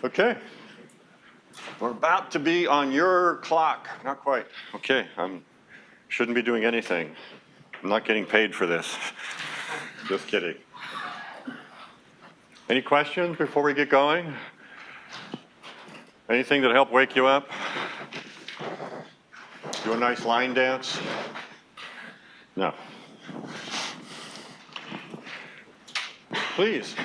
Okay. We're about to be on your clock. Not quite. Okay, shouldn't be doing anything. I'm not getting paid for this. Just kidding. Any questions before we get going? Anything that'll help wake you up? Do a nice line dance? No. Please.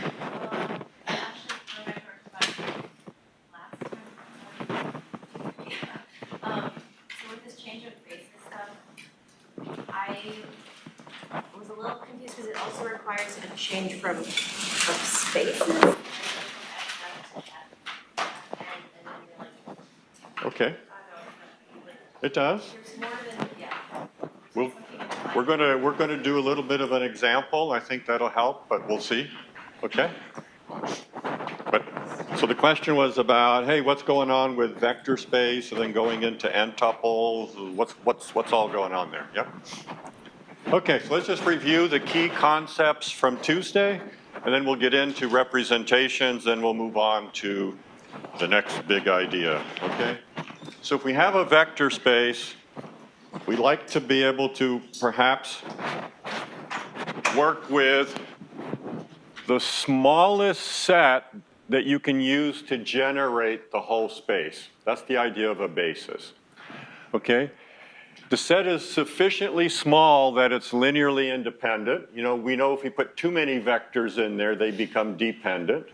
So with this change of basis stuff, I was a little confused because it also requires a change from spaces. Okay. It does. There's more than, We're going to do a little bit of an example. I think that'll help, but we'll see. Okay. But so the question was about, hey, what's going on with vector space, and then going into n tuples? What's all going on there? Yep. Okay, so let's just review the key concepts from Tuesday, and then we'll get into representations, then we'll move on to the next big idea. Okay. So if we have a vector space, we like to be able to perhaps work with the smallest set that you can use to generate the whole space. That's the idea of a basis. Okay? The set is sufficiently small that it's linearly independent. You know, we know if we put too many vectors in there, they become dependent.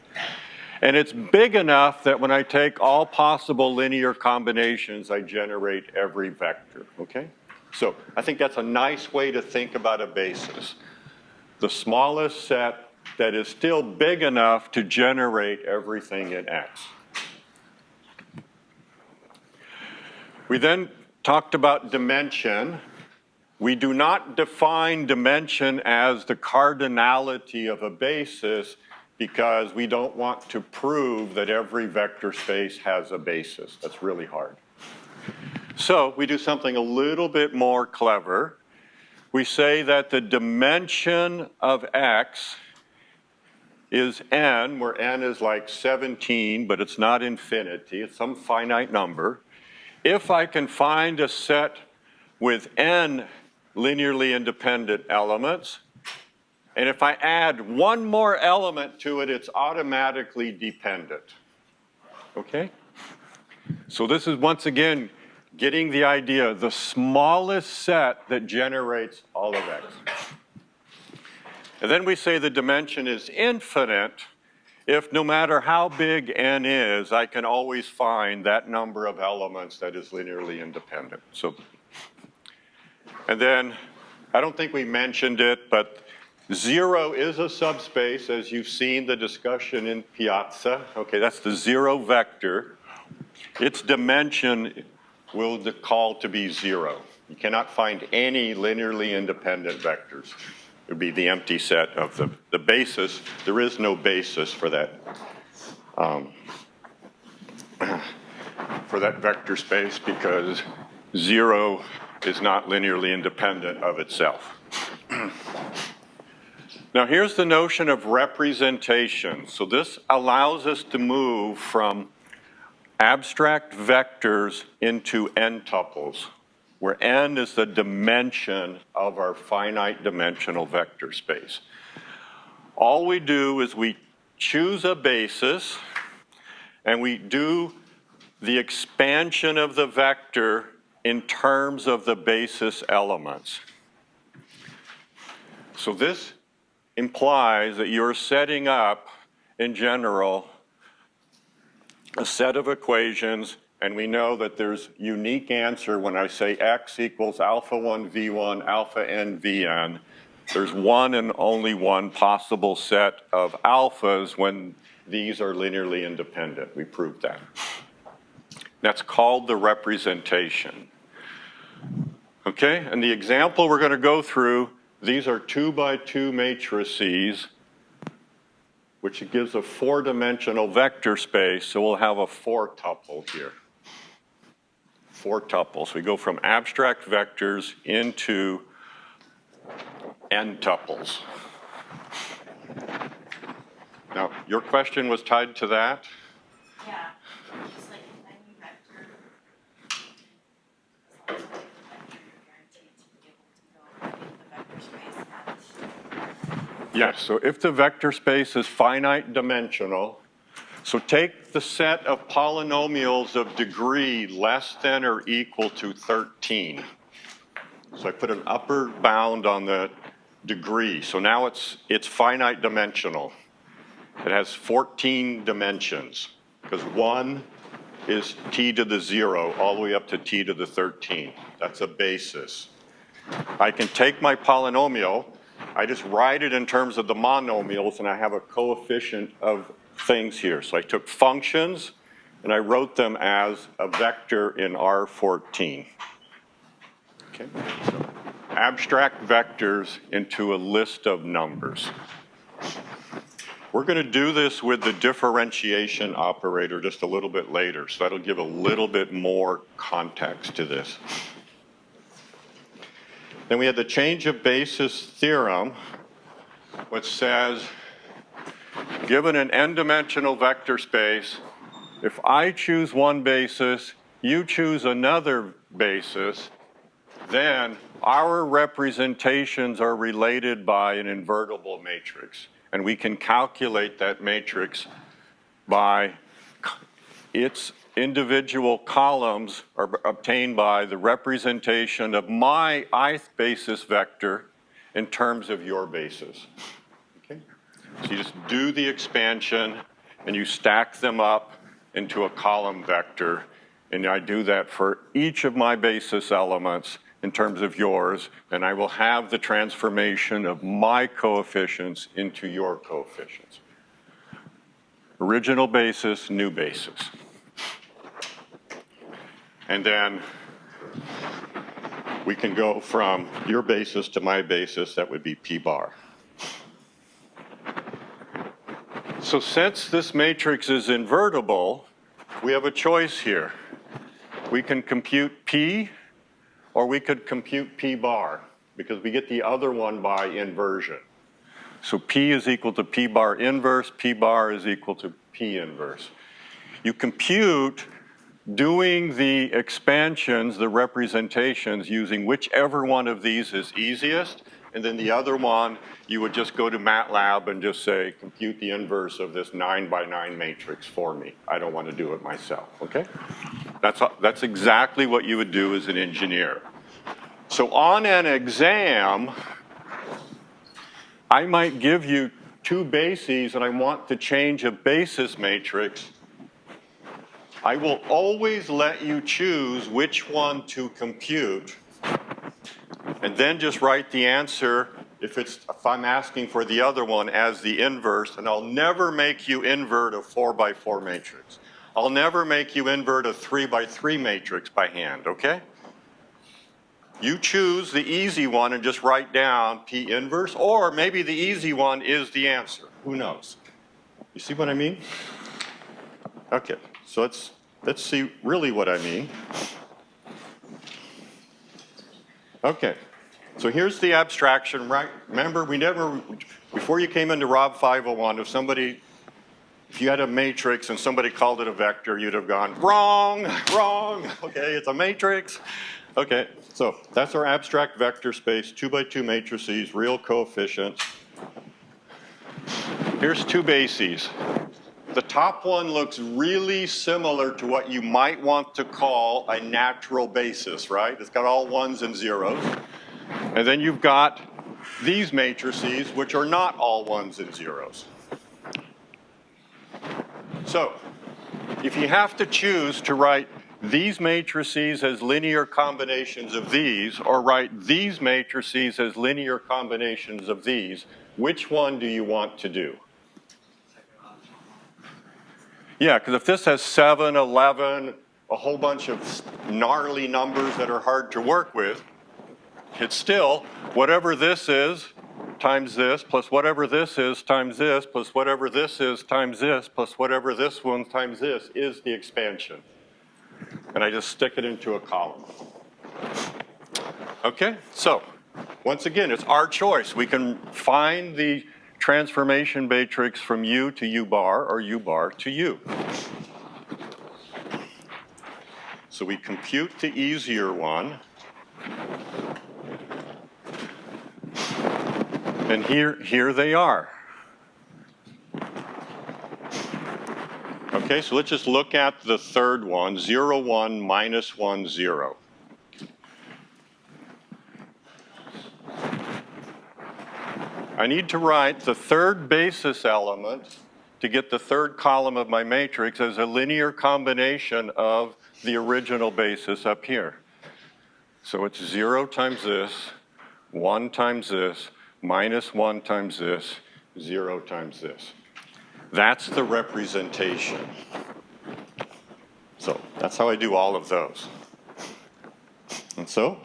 And it's big enough that when I take all possible linear combinations, I generate every vector, okay? So I think that's a nice way to think about a basis. The smallest set that is still big enough to generate everything in X. We then talked about dimension. We do not define dimension as the cardinality of a basis, because we don't want to prove that every vector space has a basis. That's really hard. So we do something a little bit more clever. We say that the dimension of X is n, where n is like 17, but it's not infinity. It's some finite number. If I can find a set with n linearly independent elements, and if I add one more element to it, it's automatically dependent. Okay? So this is, once again, getting the idea, the smallest set that generates all of X. And then we say the dimension is infinite if no matter how big n is, I can always find that number of elements that is linearly independent. So, and then, I don't think we mentioned it, but 0 is a subspace, as you've seen the discussion in Piazza. Okay, that's the 0 vector. Its dimension will be called to be 0. You cannot find any linearly independent vectors. It would be the empty set of the basis. There is no basis for that vector space, because 0 is not linearly independent of itself. Now here's the notion of representation. So this allows us to move from abstract vectors into n tuples, where n is the dimension of our finite dimensional vector space. All we do is we choose a basis, and we do the expansion of the vector in terms of the basis elements. So this implies that you're setting up, in general, a set of equations, and we know that there's unique answer when I say x equals alpha 1 v1, alpha n vn. There's one and only one possible set of alphas when these are linearly independent. We proved that. That's called the representation. Okay, and the example we're going to go through, these are 2 by 2 matrices, which gives a 4-dimensional vector space, so we'll have a 4-tuple here. 4 tuples. We go from abstract vectors into n tuples. Now, your question was tied to that? Yeah, Yes, so if the vector space is finite dimensional, so take the set of polynomials of degree less than or equal to 13. So I put an upper bound on the degree. So now it's finite dimensional. It has 14 dimensions because 1 is t to the 0 all the way up to t to the 13. That's a basis. I can take my polynomial, I just write it in terms of the monomials, and I have a coefficient of things here. So I took functions and I wrote them as a vector in R14. Okay, so abstract vectors into a list of numbers. We're going to do this with the differentiation operator just a little bit later, so that'll give a little bit more context to this. Then we had the change of basis theorem, which says, given an n-dimensional vector space, if I choose one basis, you choose another basis, then our representations are related by an invertible matrix. And we can calculate that matrix by its individual columns are obtained by the representation of my ith basis vector in terms of your basis. Okay? So you just do the expansion and you stack them up into a column vector, and I do that for each of my basis elements in terms of yours, and I will have the transformation of my coefficients into your coefficients. Original basis, new basis. And then we can go from your basis to my basis, that would be p bar. So since this matrix is invertible, we have a choice here. We can compute p, or we could compute p bar, because we get the other one by inversion. So p is equal to p bar inverse, p bar is equal to p inverse. You compute doing the expansions, the representations, using whichever one of these is easiest, and then the other one, you would just go to MATLAB and just say, compute the inverse of this 9 by 9 matrix for me. I don't want to do it myself, okay? That's exactly what you would do as an engineer. So on an exam, I might give you two bases and I want to change a basis matrix. I will always let you choose which one to compute, and then just write the answer if I'm asking for the other one as the inverse, and I'll never make you invert a 4 by 4 matrix. I'll never make you invert a 3 by 3 matrix by hand, okay? You choose the easy one and just write down P inverse, or maybe the easy one is the answer. Who knows? You see what I mean? Okay, so let's see really what I mean. Okay, so here's the abstraction, right? Remember, before you came into Rob 501, if you had a matrix and somebody called it a vector, you'd have gone, wrong, okay, it's a matrix. Okay, so that's our abstract vector space, 2 by 2 matrices, real coefficients. Here's two bases. The top one looks really similar to what you might want to call a natural basis, right? It's got all ones and zeros. And then you've got these matrices, which are not all ones and zeros. So, if you have to choose to write these matrices as linear combinations of these, or write these matrices as linear combinations of these, which one do you want to do? Yeah, because if this has 7, 11, a whole bunch of gnarly numbers that are hard to work with, it's still whatever this is times this, plus whatever this is times this, plus whatever this is times this, plus whatever this one times this is the expansion. And I just stick it into a column. Okay, so once again, it's our choice. We can find the transformation matrix from U to U bar or U bar to U. So we compute the easier one. And here they are. Okay, so let's just look at the third one, 0, 1, minus 1, 0. I need to write the third basis element to get the third column of my matrix as a linear combination of the original basis up here. So it's 0 times this, 1 times this, minus 1 times this, 0 times this. That's the representation. So that's how I do all of those. And so,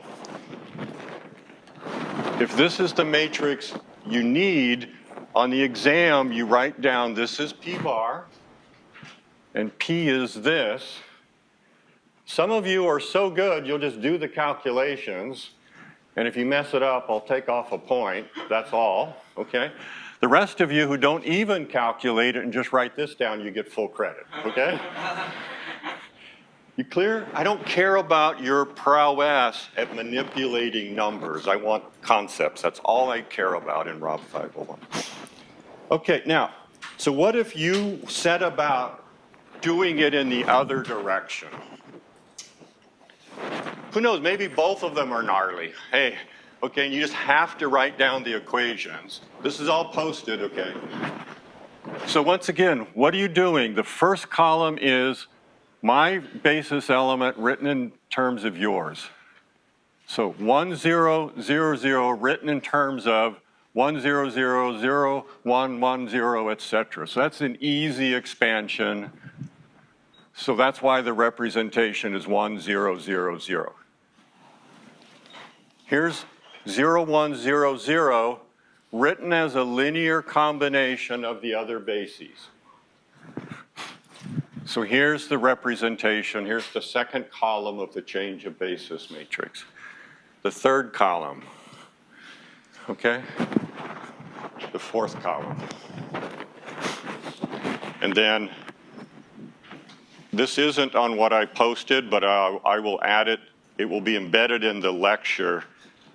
if this is the matrix you need, on the exam you write down this is P bar, and P is this. Some of you are so good you'll just do the calculations, and if you mess it up I'll take off a point, that's all, okay? The rest of you who don't even calculate it and just write this down, you get full credit, okay? You clear? I don't care about your prowess at manipulating numbers. I want concepts. That's all I care about in Rob 501. Okay, now, so what if you set about doing it in the other direction? Who knows, maybe both of them are gnarly. Hey, okay, and you just have to write down the equations. This is all posted, okay? So once again, what are you doing? The first column is my basis element written in terms of yours. So 1, 0, 0, 0 written in terms of 1, 0, 0, 0, 1, 1, 0, etc. So that's an easy expansion. So that's why the representation is 1, 0, 0, 0. Here's 0, 1, 0, 0 written as a linear combination of the other bases. So here's the representation. Here's the second column of the change of basis matrix. The third column, okay? The fourth column. And then this isn't on what I posted, but I will add it. It will be embedded in the lecture.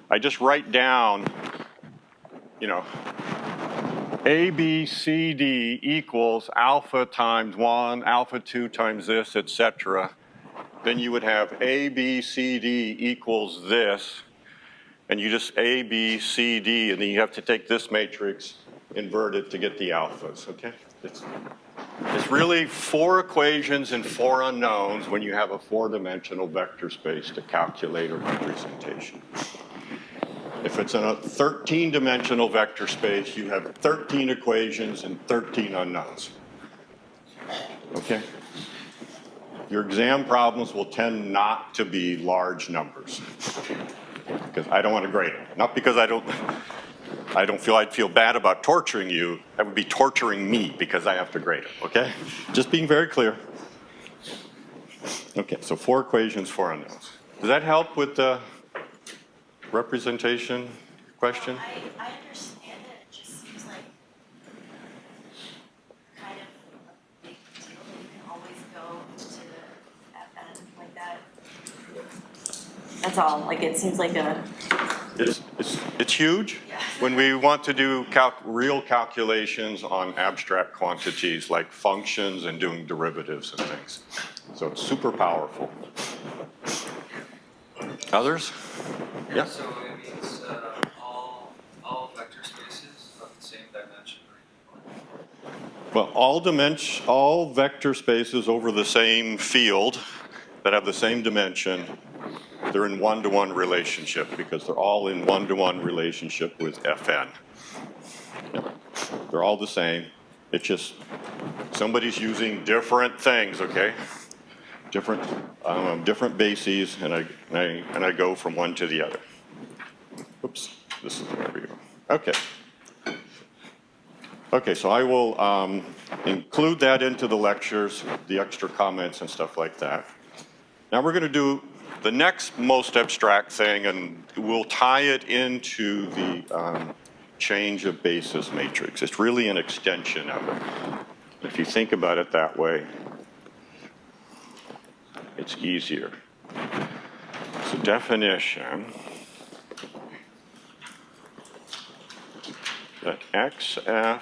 I just write down, you know, A, B, C, D equals alpha times 1, alpha 2 times this, etc. Then you would have A, B, C, D equals this, and you just A, B, C, D, and then you have to take this matrix, invert it to get the alphas, okay? It's really 4 equations and 4 unknowns when you have a 4-dimensional vector space to calculate a representation. If it's in a 13-dimensional vector space, you have 13 equations and 13 unknowns. Okay? Your exam problems will tend not to be large numbers, because I don't want to grade them. Not because I don't feel I'd feel bad about torturing you. That would be torturing me because I have to grade it, okay? Just being very clear. Okay, so 4 equations, 4 unknowns. Does that help with the representation question? I understand it. It just seems like kind of a big deal that you can always go to the FN like that. That's all. Like, it seems like a... It's huge. Yeah. When we want to do real calculations on abstract quantities like functions and doing derivatives and things. So it's super powerful. Others? Yeah. So it means all vector spaces of the same dimension, right? Well, all vector spaces over the same field that have the same dimension, they're in one-to-one relationship because they're all in one-to-one relationship with Fn. They're all the same. It's just somebody's using different things, okay? Different bases, and I go from one to the other. Oops, this is where we go. Okay. Okay, so I will include that into the lectures, the extra comments and stuff like that. Now we're going to do the next most abstract thing, and we'll tie it into the change of basis matrix. It's really an extension of it. If you think about it that way, it's easier. So definition. let XF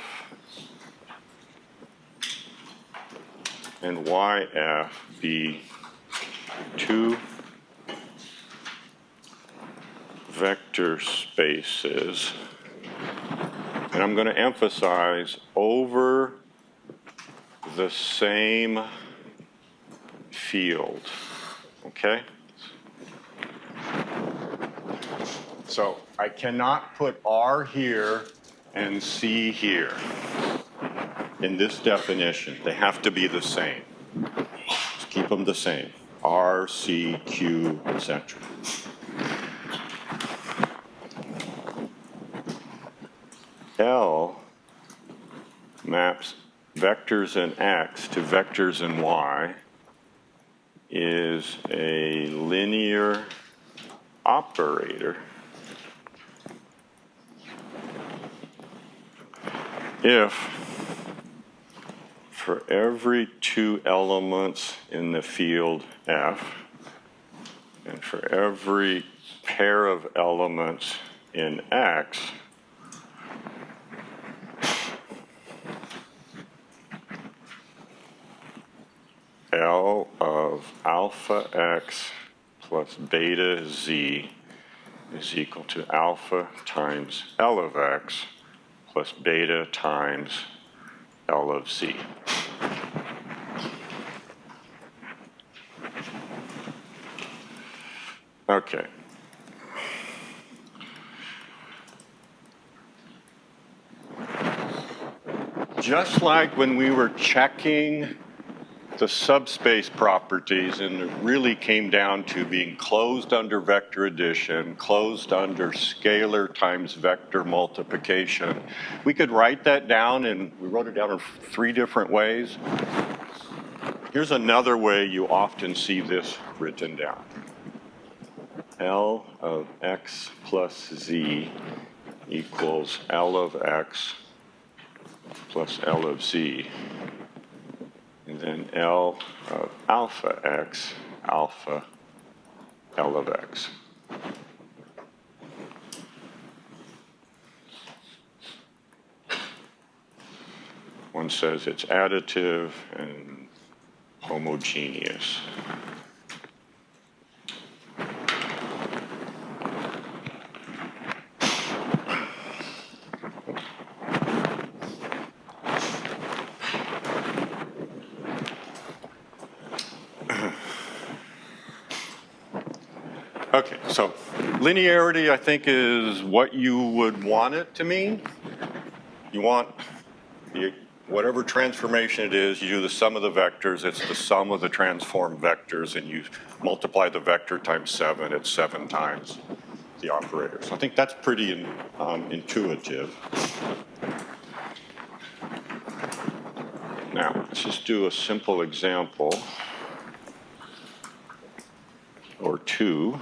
and YF be two vector spaces, and I'm going to emphasize over the same field, okay? So I cannot put R here and C here in this definition. They have to be the same. Just keep them the same. R, C, Q, etc. L maps vectors in X to vectors in Y is a linear operator if for every two elements in the field F and for every pair of elements in X, L of alpha X plus beta Z is equal to alpha times L of X plus beta times L of Z. Okay. Just like when we were checking the subspace properties, and it really came down to being closed under vector addition, closed under scalar times vector multiplication. We could write that down, and we wrote it down in three different ways. Here's another way you often see this written down. L of X plus Z equals L of X plus L of Z. And then L of alpha X, alpha L of X. One says it's additive and homogeneous. Okay, so linearity, I think, is what you would want it to mean. You want whatever transformation it is, you do the sum of the vectors, it's the sum of the transformed vectors, and you multiply the vector times 7, it's 7 times the operator. So I think that's pretty intuitive. Now, let's just do a simple example or two.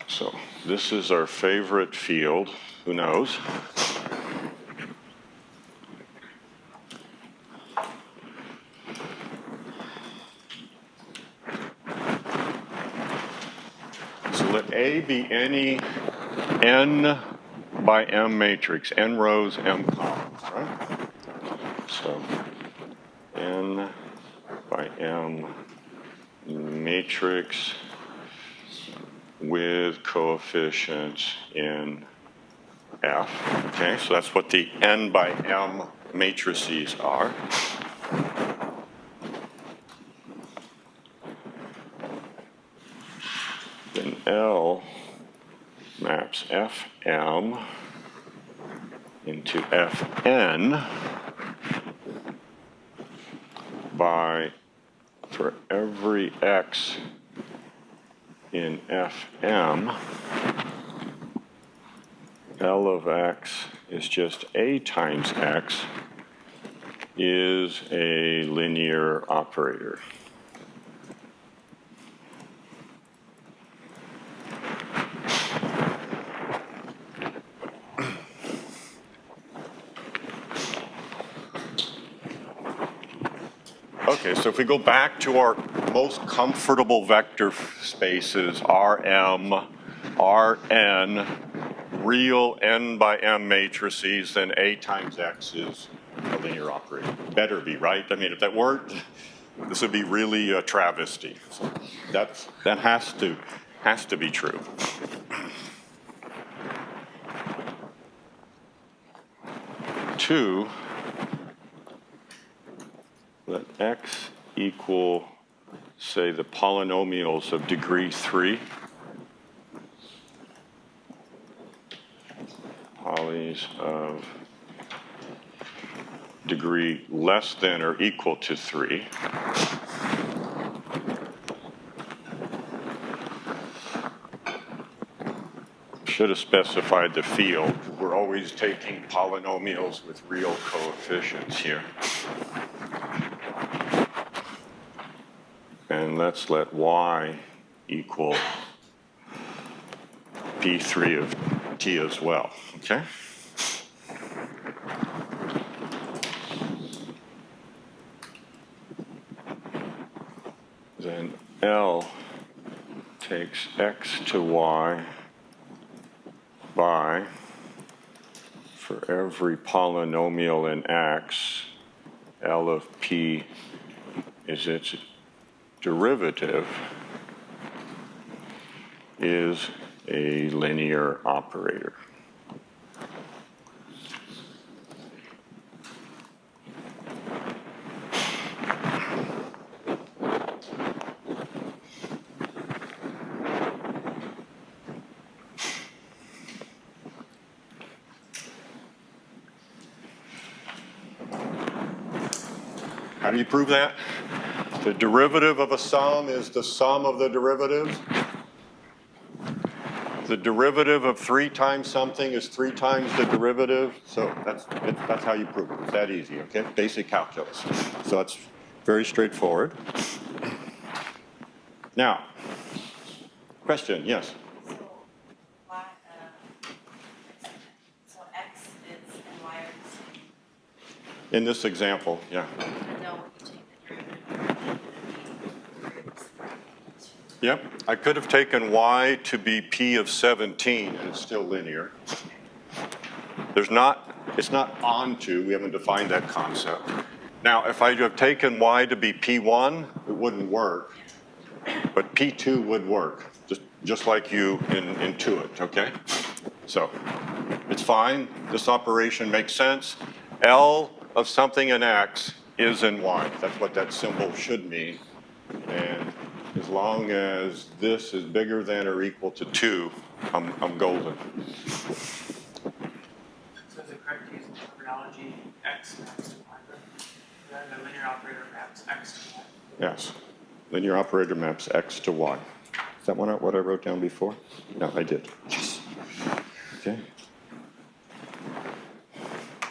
So this is our favorite field, who knows? So let A be any n by m matrix, n rows, m columns, right? So n by m matrix with coefficients in F. Okay, so that's what the n by m matrices are. Then L maps Fm into Fn by, for every x in Fm, L of x is just A times x is a linear operator. Okay, so if we go back to our most comfortable vector spaces, Rm, Rn, real n by m matrices, then A times X is a linear operator. Better be, right? I mean, if that weren't, this would be really a travesty. So that has to be true. Two, let X equal, say, the polynomials of degree 3. Polys of degree less than or equal to 3. Should have specified the field. We're always taking polynomials with real coefficients here. And let's let y equal P3 of t as well, okay? Then L takes x to y by, for every polynomial in x, L of p is its derivative, is a linear operator. How do you prove that? The derivative of a sum is the sum of the derivatives. The derivative of 3 times something is 3 times the derivative. So that's how you prove it. It's that easy, okay? Basic calculus. So that's very straightforward. Now, question, yes? So y, so x is and y are the same. In this example, yeah. Even though you take the derivative, Yep, I could have taken y to be p of 17 and it's still linear. It's not onto, we haven't defined that concept. Now, if I have taken y to be p1, it wouldn't work, but p2 would work, just like you intuit, okay? So, it's fine, this operation makes sense. L of something in x is in y, that's what that symbol should mean. And as long as this is bigger than or equal to 2, I'm golden. So is it correct to use the terminology x maps to y? Then the linear operator maps x to y? Yes. Linear operator maps x to y. Is that what I wrote down before? No, I did. Yes. Okay.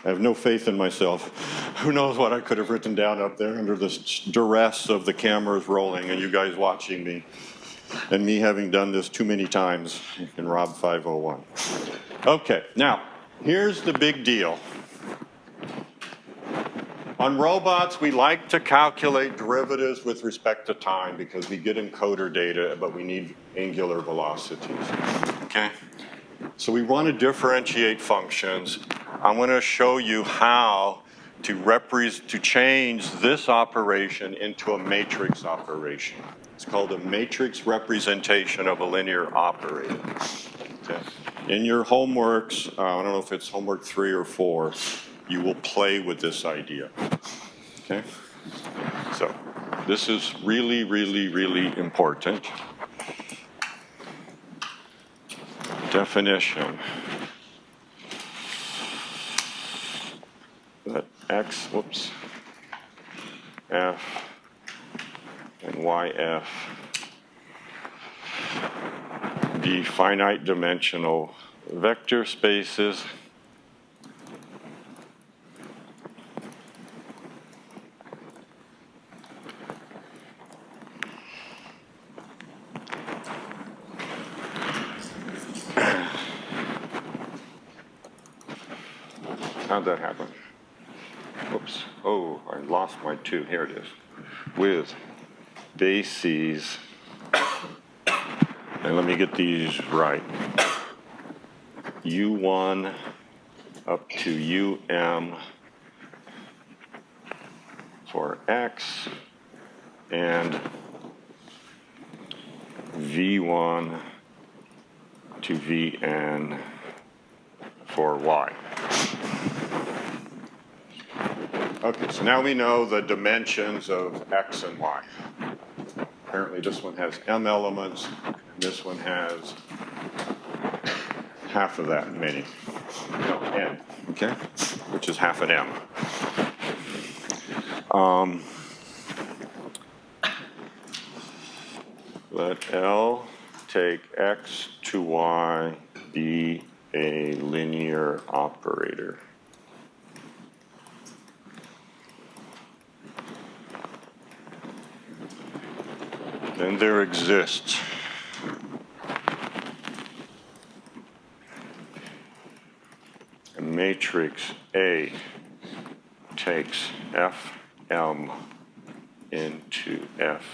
I have no faith in myself. Who knows what I could have written down up there under the duress of the cameras rolling and you guys watching me, and me having done this too many times in Rob 501. Okay, now, here's the big deal. On robots, we like to calculate derivatives with respect to time because we get encoder data, but we need angular velocities, okay? So we want to differentiate functions. I'm going to show you how to change this operation into a matrix operation. It's called a matrix representation of a linear operator. Okay. In your homeworks, I don't know if it's homework 3 or 4, you will play with this idea. Okay? So this is really, really, really important. Definition. That x, f and yf be finite dimensional vector spaces how'd that happen? Oops. Oh, I lost my 2. Here it is. With bases, and let me get these right, U1 up to UM for X, and V1 to Vn for Y. Okay, so now we know the dimensions of X and Y. Apparently this one has M elements, this one has half of that many, no, N, okay, which is half an M. Let L take X to Y be a linear operator. Then there exists a matrix A takes Fm into Fn.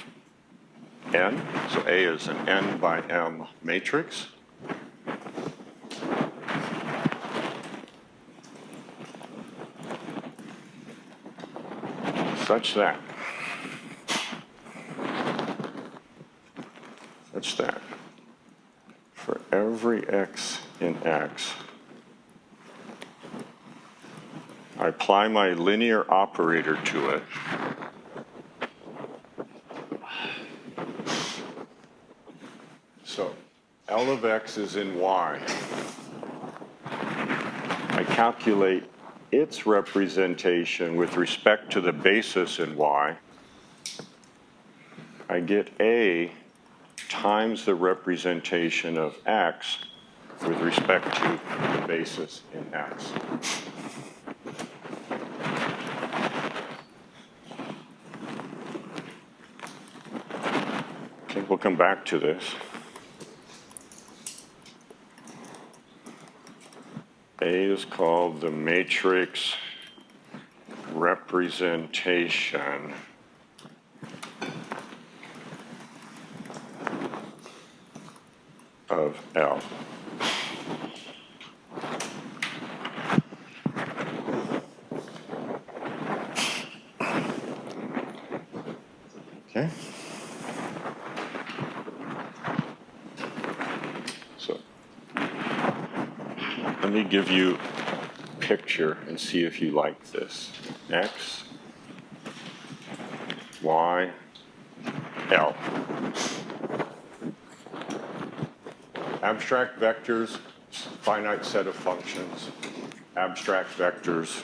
So A is an n by m matrix. Such that for every x in X, I apply my linear operator to it, so L of X is in Y. I calculate its representation with respect to the basis in Y. I get A times the representation of X with respect to the basis in X. Okay, we'll come back to this. A is called the matrix representation of L. Okay? So, let me give you a picture and see if you like this. X, Y, L. Abstract vectors, finite set of functions. Abstract vectors,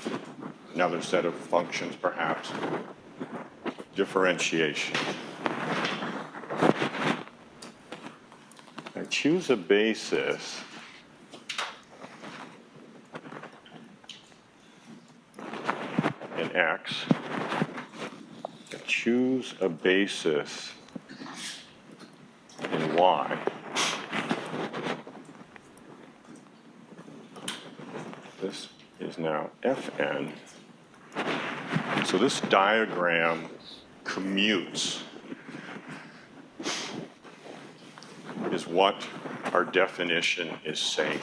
another set of functions perhaps. Differentiation. I choose a basis in X. I choose a basis in Y. This is now Fn. So this diagram commutes is what our definition is saying.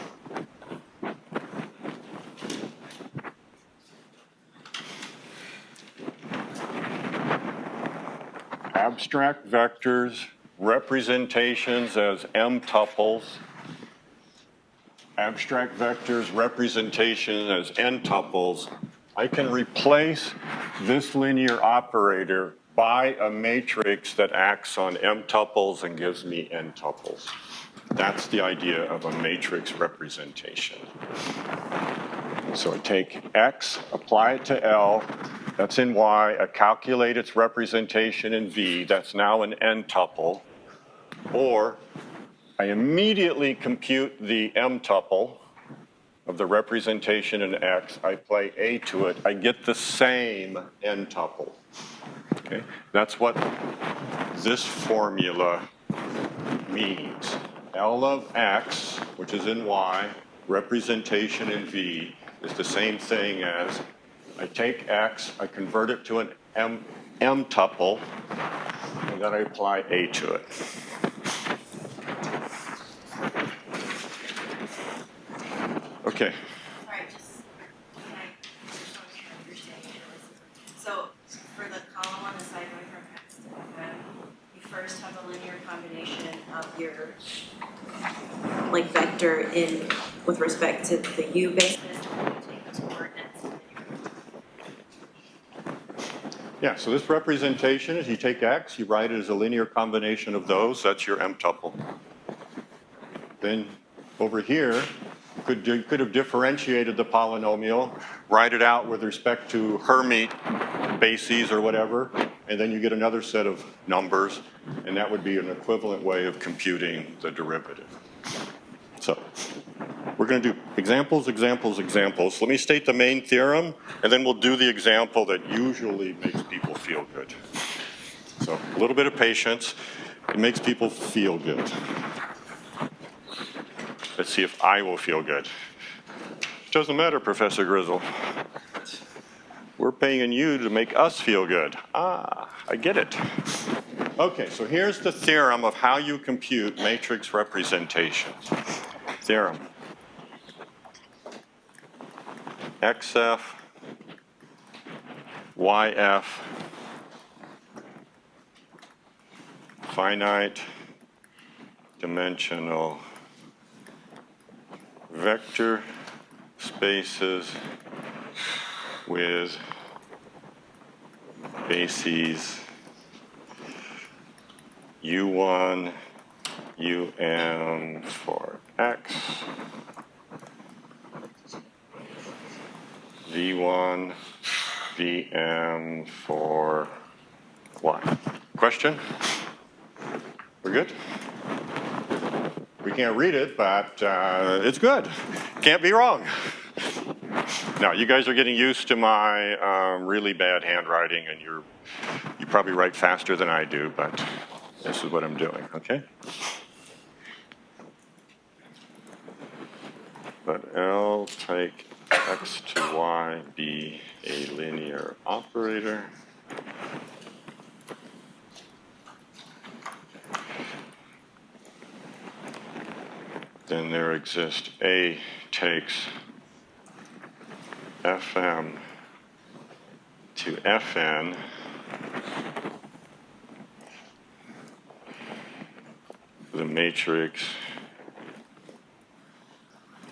Abstract vectors, representations as m tuples. Abstract vectors, representation as n tuples. I can replace this linear operator by a matrix that acts on m tuples and gives me n tuples. That's the idea of a matrix representation. So I take X, apply it to L, that's in Y, I calculate its representation in V, that's now an n tuple, or I immediately compute the m tuple of the representation in X, I apply A to it, I get the same n tuple. Okay? That's what this formula means. L of X, which is in Y, representation in V, is the same thing as I take X, I convert it to an m tuple, and then I apply A to it. Okay. Sorry, just want to understand this. So for the column on the side going from X to F, you first have a linear combination of your like vector in with respect to the U basis, and then you take those coordinates and then Yeah, so this representation is you take X, you write it as a linear combination of those, that's your M tuple. Then over here, you could have differentiated the polynomial, write it out with respect to Hermite bases or whatever, and then you get another set of numbers, and that would be an equivalent way of computing the derivative. So we're going to do examples, examples, examples. Let me state the main theorem, and then we'll do the example that usually makes people feel good. So a little bit of patience. It makes people feel good. Let's see if I will feel good. It doesn't matter, Professor Grizzle. We're paying you to make us feel good. Ah, I get it. Okay, so here's the theorem of how you compute matrix representation. Theorem. XF, YF, finite dimensional vector spaces with bases U1, UM for X, V1, VM for Y. Question? We're good? We can't read it, but it's good. Can't be wrong. Now, you guys are getting used to my really bad handwriting, and you probably write faster than I do, but this is what I'm doing, okay? Let L take X to Y be a linear operator. Then there exists A takes Fm to Fn the matrix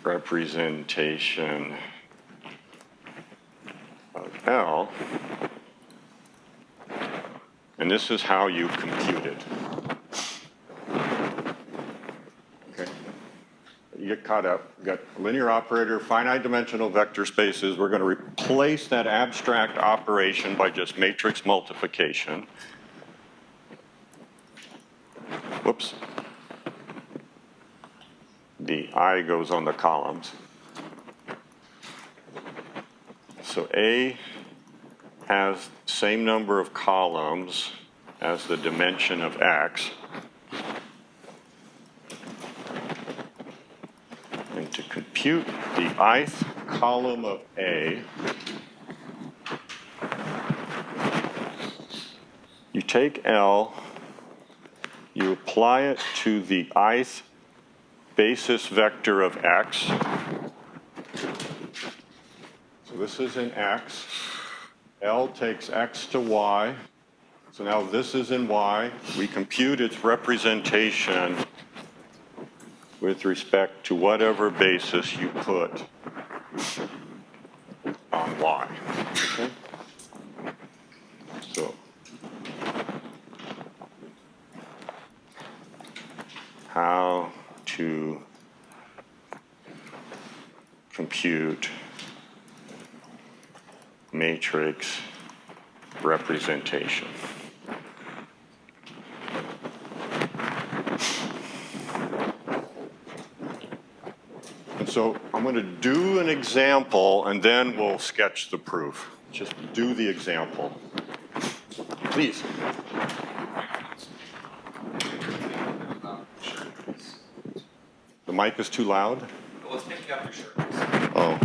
representation of L, and this is how you compute it. Okay. You get caught up. You've got linear operator, finite dimensional vector spaces. We're going to replace that abstract operation by just matrix multiplication. Whoops. The I goes on the columns. So A has the same number of columns as the dimension of X. And to compute the ith column of A, you take L, you apply it to the ith basis vector of X. So this is in X. L takes X to Y. So now this is in Y. We compute its representation with respect to whatever basis you put on Y. Okay? So how to compute matrix representation. And so I'm going to do an example and then we'll sketch the proof. Just do the example. Please. The mic is too loud? Well, it's picking up your shirt. Oh.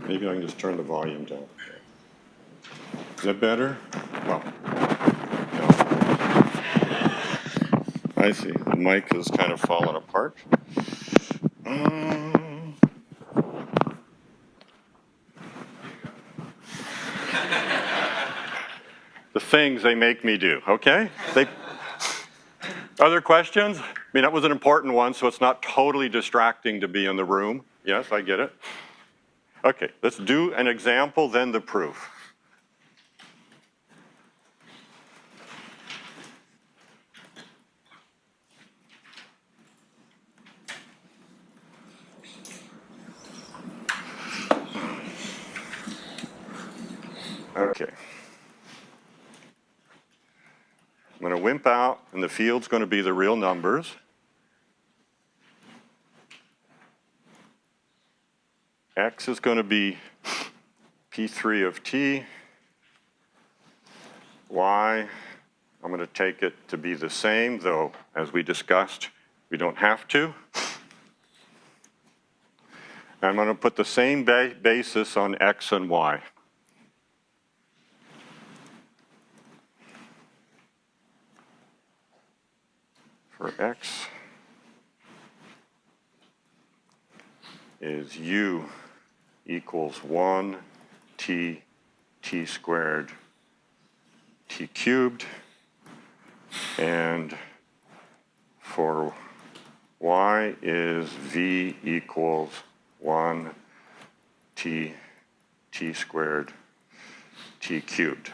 Maybe I can just turn the volume down. Is that better? Well. I see. The mic is kind of falling apart. The things they make me do, okay? Other questions? I mean, that was an important one, so it's not totally distracting to be in the room. Yes, I get it. Okay, let's do an example, then the proof. Okay. I'm going to wimp out, and the field's going to be the real numbers. X is going to be P3 of t. Y, I'm going to take it to be the same, though, as we discussed, we don't have to. I'm going to put the same basis on X and Y. For X is U equals 1 t squared t cubed, and for Y is V equals 1 t squared t cubed.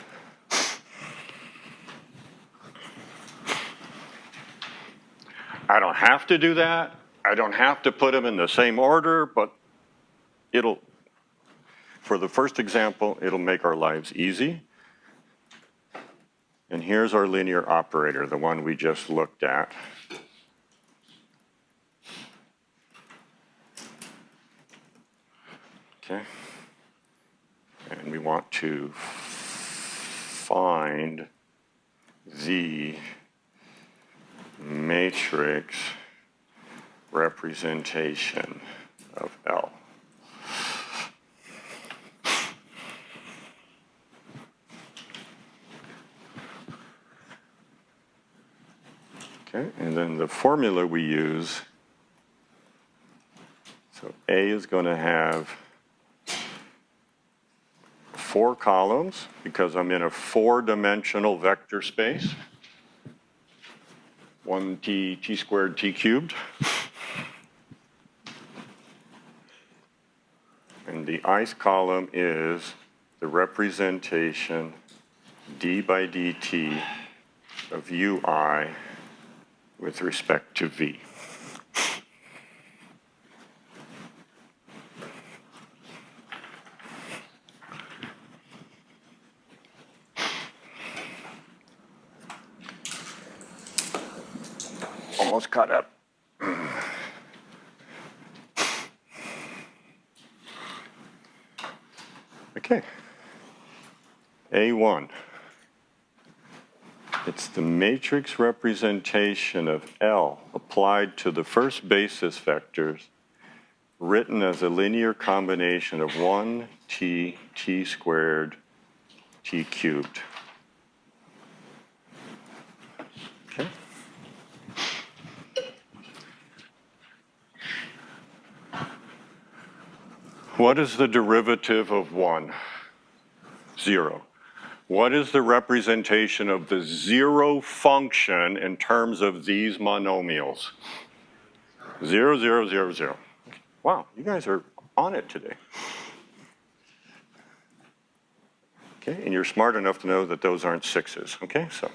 I don't have to do that. I don't have to put them in the same order, but for the first example, it'll make our lives easy. And here's our linear operator, the one we just looked at. Okay. And we want to find the matrix representation of L. Okay, and then the formula we use, so A is going to have 4 columns because I'm in a 4-dimensional vector space. 1 t squared t cubed. And the ith column is the representation d by dt of ui with respect to v. Almost caught up. Okay. A1. It's the matrix representation of L applied to the first basis vectors, written as a linear combination of 1 t squared t cubed. Okay. What is the derivative of 1? 0. What is the representation of the 0 function in terms of these monomials? 0, 0, 0, 0. Wow, you guys are on it today. Okay, and you're smart enough to know that those aren't 6s, okay? So,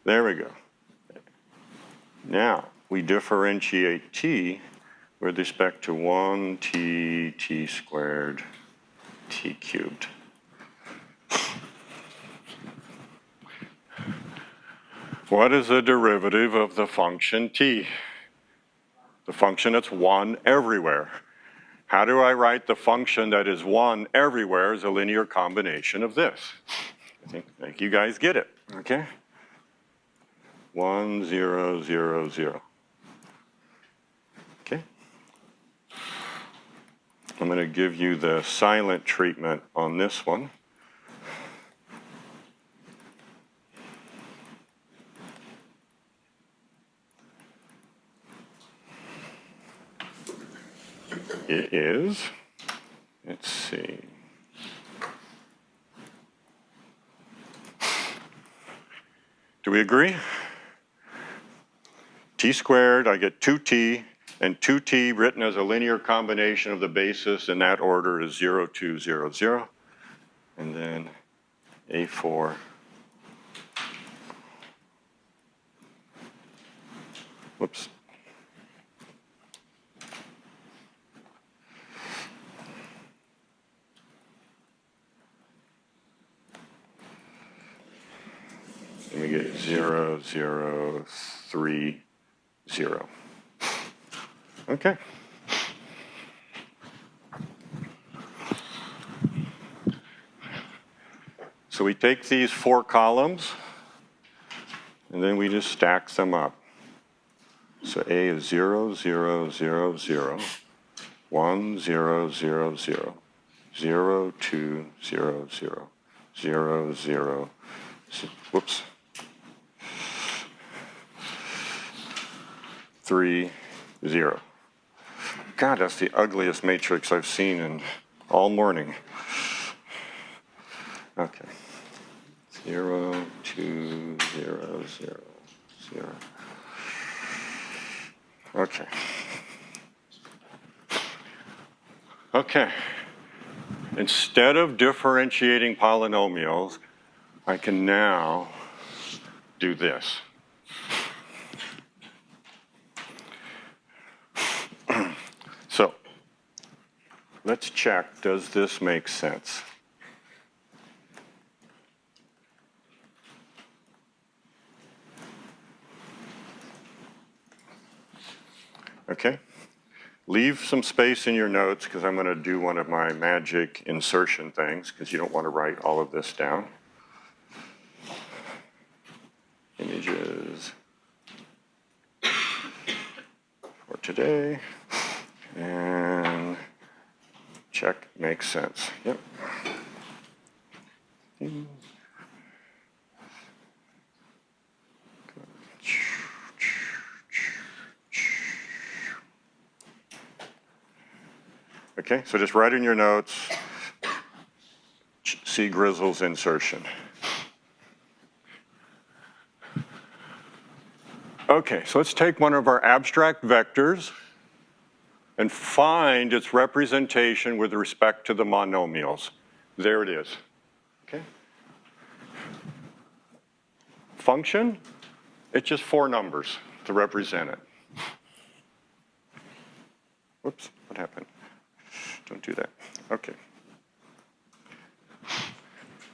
there we go. Now, we differentiate t with respect to 1 t squared t cubed. What is the derivative of the function t? The function that's 1 everywhere. How do I write the function that is 1 everywhere as a linear combination of this? I think you guys get it, okay? 1, 0, 0, 0. Okay? I'm going to give you the silent treatment on this one. It is, let's see. Do we agree? T squared, I get 2t, and 2t written as a linear combination of the basis in that order is 0, 2, 0, 0. And then A4. Whoops. And we get 0, 0, 3, 0. Okay. So we take these 4 columns, and then we just stack them up. So A is 0, 0, 0, 0, 1, 0, 0, 0, 0, 2, 0, 0, 0, 0, whoops, 3, 0. God, that's the ugliest matrix I've seen in all morning. Okay. 0, 2, 0, 0, 0. Okay. Okay. Instead of differentiating polynomials, I can now do this. So, let's check, does this make sense? Okay? Leave some space in your notes because I'm going to do one of my magic insertion things because you don't want to write all of this down. Images for today. And check makes sense. Yep. Okay, so just write in your notes, see Grizzle's insertion. Okay, so let's take one of our abstract vectors and find its representation with respect to the monomials. There it is. Okay. Function, it's just 4 numbers to represent it. Whoops, what happened? Don't do that. Okay.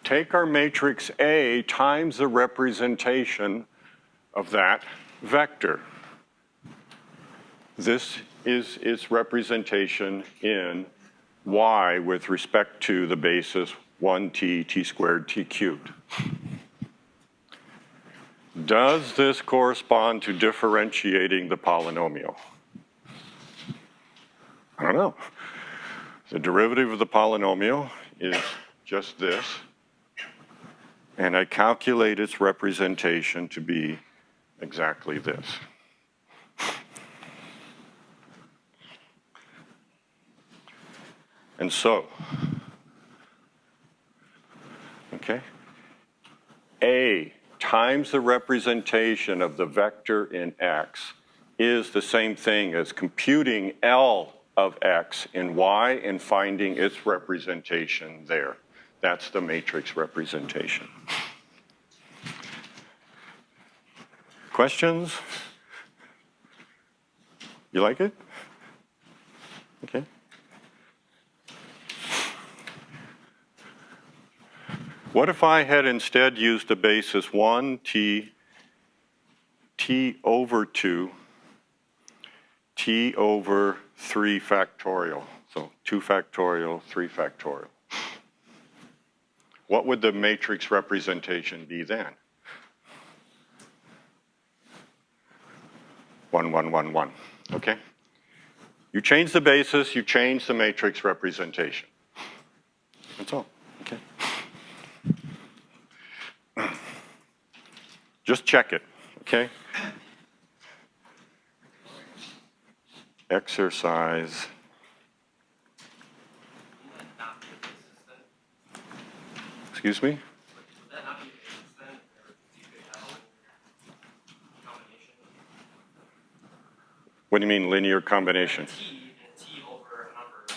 Take our matrix A times the representation of that vector. This is its representation in y with respect to the basis 1t, t squared, t cubed. Does this correspond to differentiating the polynomial? I don't know. The derivative of the polynomial is just this, and I calculate its representation to be exactly this. And so, okay, A times the representation of the vector in X is the same thing as computing L of X in Y and finding its representation there. That's the matrix representation. Questions? You like it? Okay. What if I had instead used the basis 1t, t over 2, t over 3 factorial? So 2 factorial, 3 factorial. What would the matrix representation be then? 1, 1, 1, 1. Okay? You change the basis, you change the matrix representation. That's all. Okay? Just check it, okay? Exercise Excuse me? Would that not be a basis then? Or you could have a linear combination? What do you mean linear combination? T and T over a number.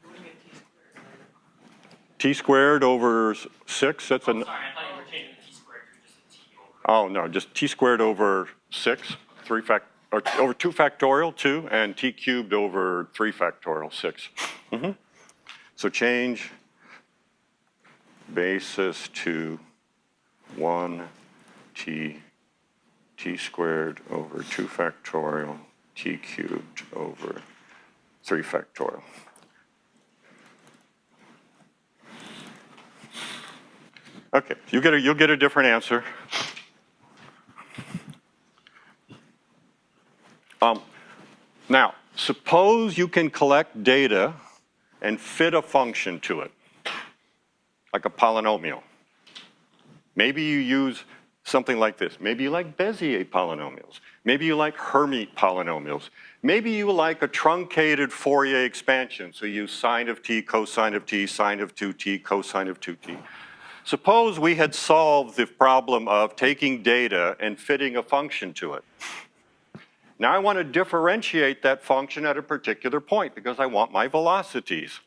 What do you mean T squared? T squared over 6, that's Oh, an, sorry, I thought you were changing the T squared to just a T over. oh no, just T squared over 6, or over 2 factorial, 2, and T cubed over 3 factorial, 6. So change basis to 1 T squared over 2 factorial, T cubed over 3 factorial. Okay, you'll get a different answer. Now, suppose you can collect data and fit a function to it, like a polynomial. Maybe you use something like this. Maybe you like Bezier polynomials. Maybe you like Hermite polynomials. Maybe you like a truncated Fourier expansion, so you use sine of t, cosine of t, sine of 2t, cosine of 2t. Suppose we had solved the problem of taking data and fitting a function to it. Now I want to differentiate that function at a particular point because I want my velocities.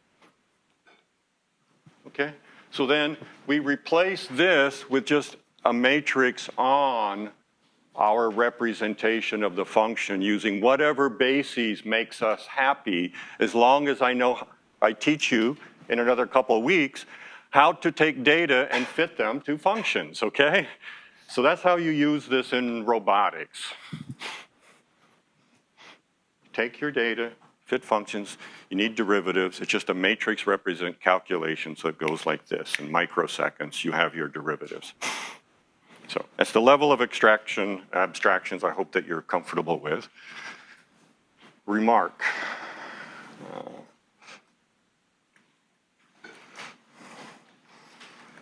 Okay? So then we replace this with just a matrix on our representation of the function using whatever bases makes us happy, as long as I teach you in another couple of weeks how to take data and fit them to functions, okay? So that's how you use this in robotics. Take your data, fit functions, you need derivatives. It's just a matrix represent calculation, so it goes like this. In microseconds, you have your derivatives. So that's the level of abstractions I hope that you're comfortable with. Remark.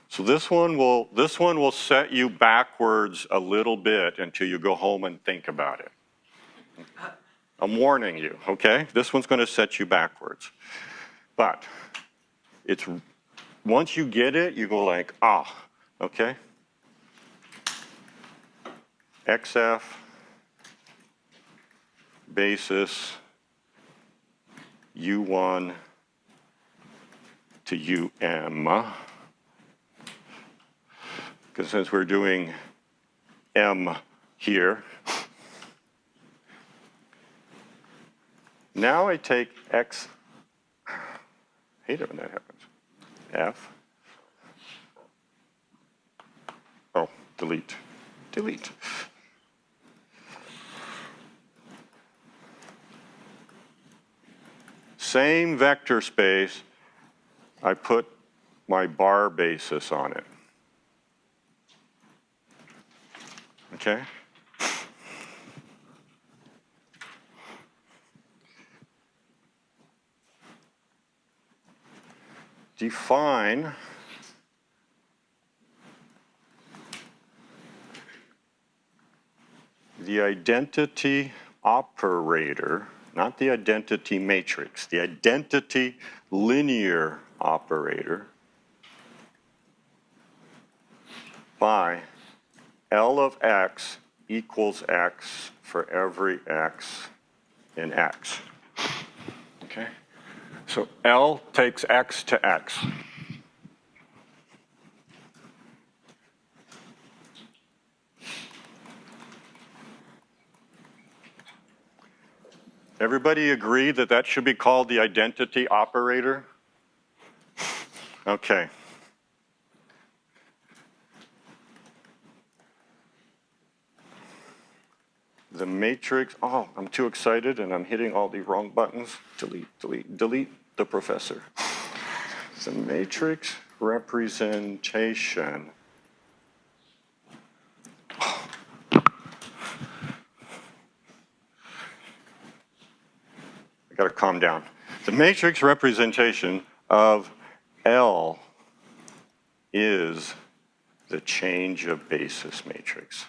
So this one will set you backwards a little bit until you go home and think about it. I'm warning you, okay? This one's going to set you backwards. But once you get it, you go like, okay? XF basis U1 to UM. Because since we're doing M here, now I take X, I hate it when that happens, F, delete. Same vector space, I put my bar basis on it. Okay? Define the identity operator, not the identity matrix, the identity linear operator by L of x equals x for every x in x. Okay? So L takes x to x. Everybody agree that that should be called the identity operator? Okay. The matrix, I'm too excited and I'm hitting all the wrong buttons. Delete the professor. The matrix representation I gotta calm down. The matrix representation of L is the change of basis matrix.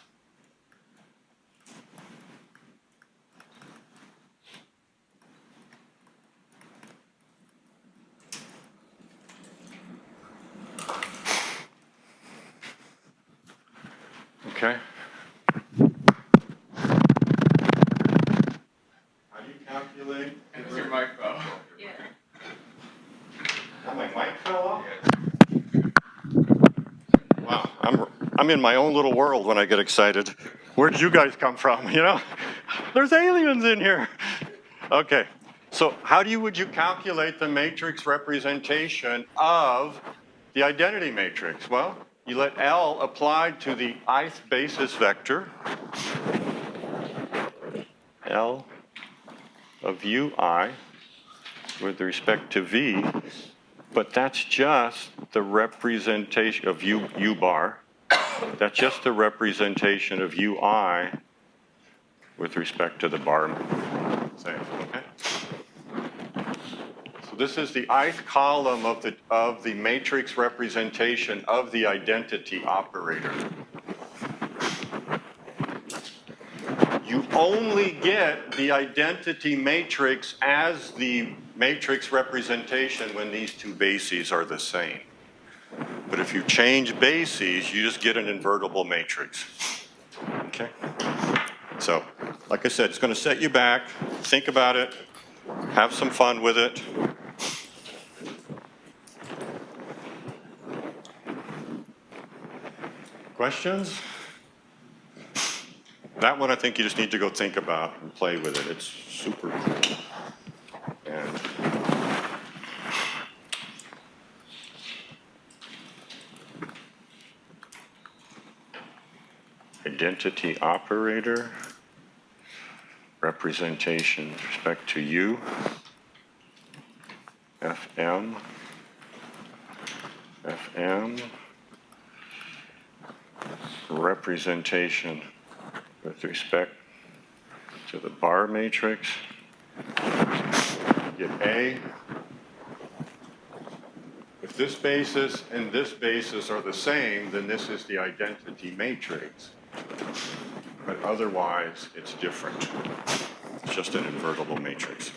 Okay. How do you calculate? How's your mic though? Yeah. Oh, my mic fell off? Wow, I'm in my own little world when I get excited. Where did you guys come from, you know? There's aliens in here. Okay, so how would you calculate the matrix representation of the identity matrix? Well, you let L applied to the ith basis vector, L of ui with respect to v, but that's just the representation of u bar. That's just the representation of ui with respect to the bar. Okay. So this is the ith column of the matrix representation of the identity operator. You only get the identity matrix as the matrix representation when these two bases are the same. But if you change bases, you just get an invertible matrix. Okay? So, like I said, it's going to set you back. Think about it. Have some fun with it. Questions? That one I think you just need to go think about and play with it. It's super cool. And identity operator, representation with respect to u, fm, representation with respect to the bar matrix, get A. If this basis and this basis are the same, then this is the identity matrix. But otherwise, it's different. It's just an invertible matrix.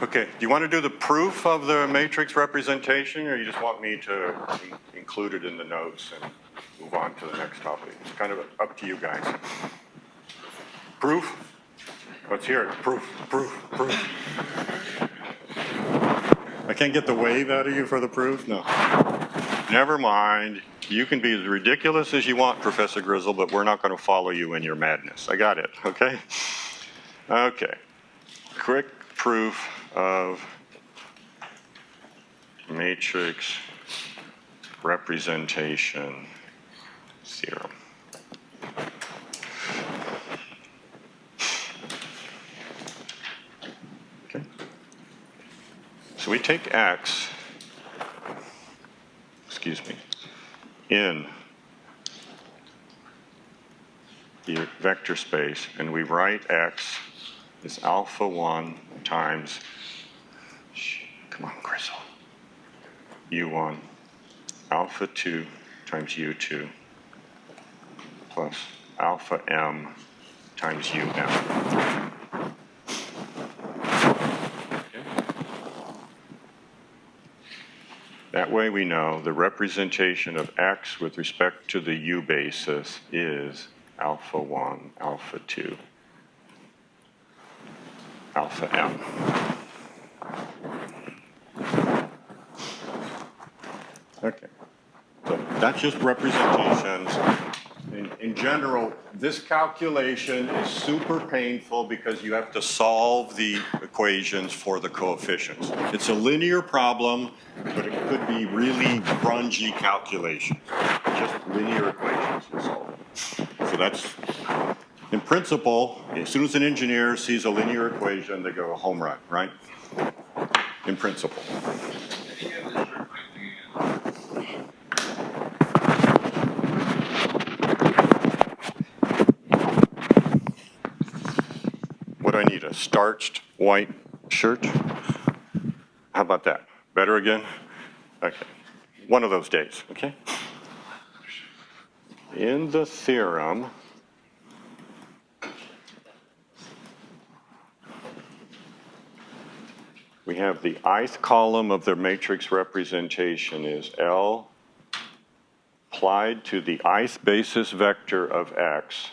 Okay, do you want to do the proof of the matrix representation, or you just want me to include it in the notes and move on to the next topic? It's kind of up to you guys. Proof? Let's hear it. Proof, proof, proof. I can't get the wave out of you for the proof? No. Never mind. You can be as ridiculous as you want, Professor Grizzle, but we're not going to follow you in your madness. I got it, okay? Okay. Quick proof of matrix representation theorem. Okay. So we take X, in the vector space, and we write X as alpha 1 times, come on, Grizzle, U1, alpha 2 times U2, plus alpha M times UM. That way we know the representation of X with respect to the U basis is alpha 1, alpha 2, alpha M. Okay, so that's just representations. In general, this calculation is super painful because you have to solve the equations for the coefficients. It's a linear problem, but it could be really grungy calculations. Just linear equations to solve. So that's, in principle, as soon as an engineer sees a linear equation, they go home run, right? In principle. What do I need, a starched white shirt? How about that? Better again? Okay. One of those days, okay? In the theorem, we have the ith column of the matrix representation is L applied to the ith basis vector of X,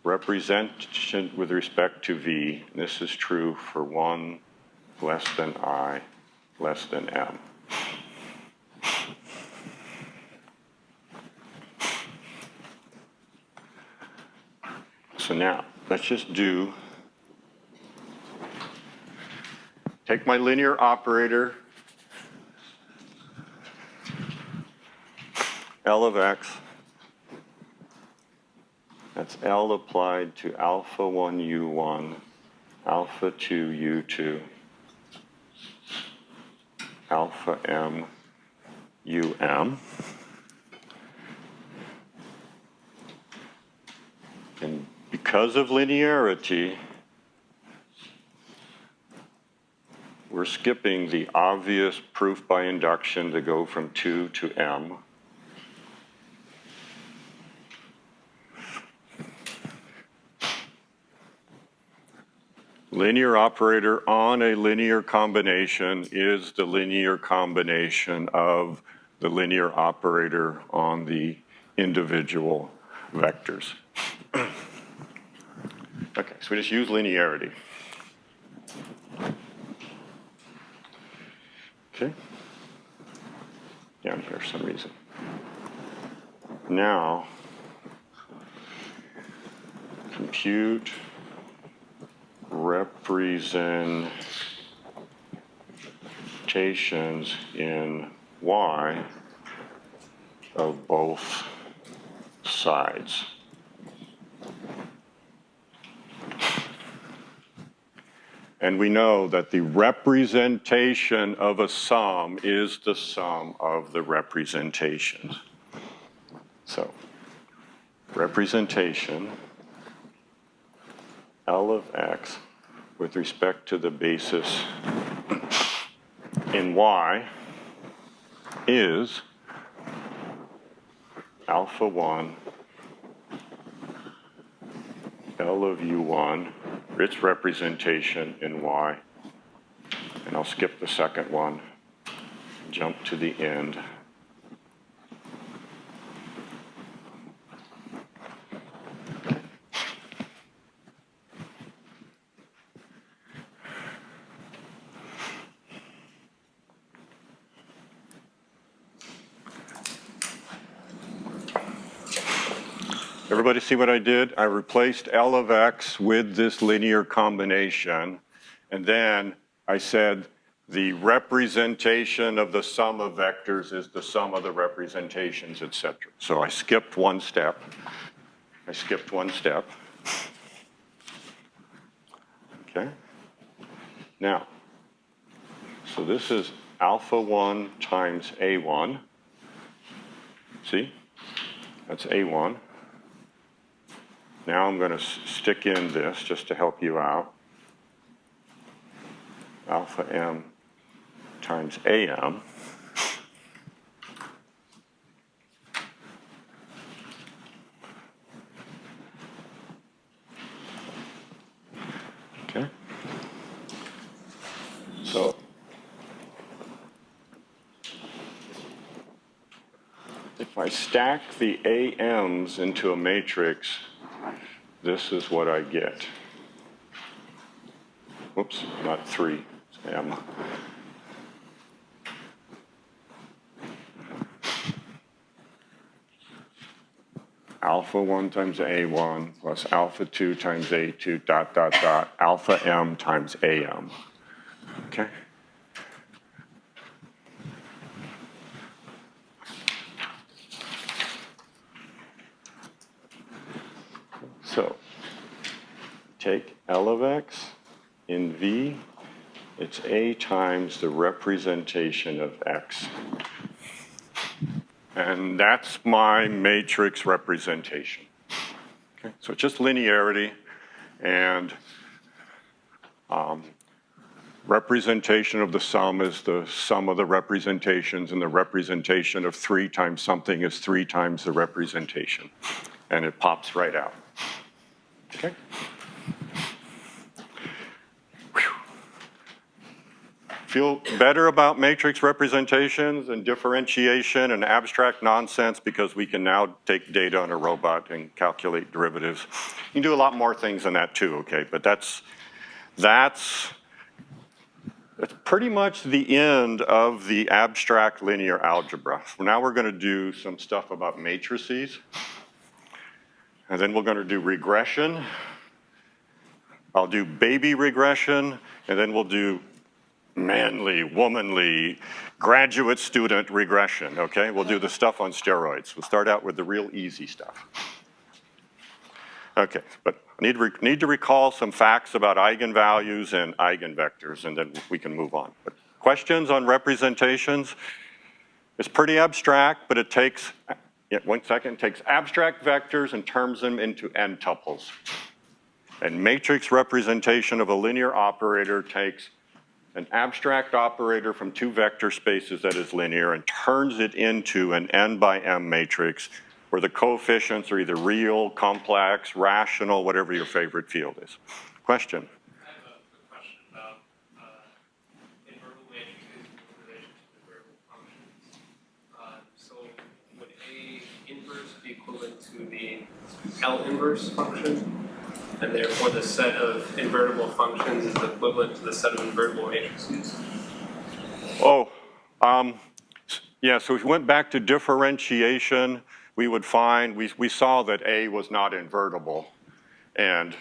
representation with respect to V. And this is true for 1 less than I less than M. So now, let's just take my linear operator, L of X, that's L applied to alpha 1 U1, alpha 2 U2, alpha M UM. And because of linearity, we're skipping the obvious proof by induction to go from 2 to M. Linear operator on a linear combination is the linear combination of the linear operator on the individual vectors. Okay, so we just use linearity. Okay, down here for some reason. Now, compute representations in Y of both sides. And we know that the representation of a sum is the sum of the representations. So, representation L of X with respect to the basis in Y is alpha 1 L of U1, its representation in Y. And I'll skip the second one, jump to the end. Everybody see what I did? I replaced L of X with this linear combination, and then I said the representation of the sum of vectors is the sum of the representations, etc. So I skipped one step. Okay? Now, so this is alpha 1 times A1. See? That's A1. Now I'm going to stick in this just to help you out. Alpha M times AM. Okay. So if I stack the AMs into a matrix, this is what I get. Whoops, not 3, it's M. Alpha 1 times A1 plus alpha 2 times A2 dot, dot, dot, alpha M times AM. Okay? So, take L of X in V, it's A times the representation of X. And that's my matrix representation. Okay? So it's just linearity, and representation of the sum is the sum of the representations, and the representation of 3 times something is 3 times the representation. And it pops right out. Okay? Whew. feel better about matrix representations and differentiation and abstract nonsense because we can now take data on a robot and calculate derivatives. You can do a lot more things than that too, okay? But that's pretty much the end of the abstract linear algebra. So now we're going to do some stuff about matrices. And then we're going to do regression. I'll do baby regression, and then we'll do manly, womanly, graduate student regression, okay? We'll do the stuff on steroids. We'll start out with the real easy stuff. Okay, but I need to recall some facts about eigenvalues and eigenvectors, and then we can move on. But questions on representations? It's pretty abstract, but it takes, it takes abstract vectors and turns them into n-tuples. And matrix representation of a linear operator takes an abstract operator from two vector spaces that is linear and turns it into an n by m matrix where the coefficients are either real, complex, rational, whatever your favorite field is. Question? I have a quick question about invertible matrices in relation to invertible functions. So would A inverse be equivalent to the L inverse function? And therefore the set of invertible functions is equivalent to the set of invertible matrices? Oh, yeah, so if we went back to differentiation, we would find, we saw that A was not invertible. And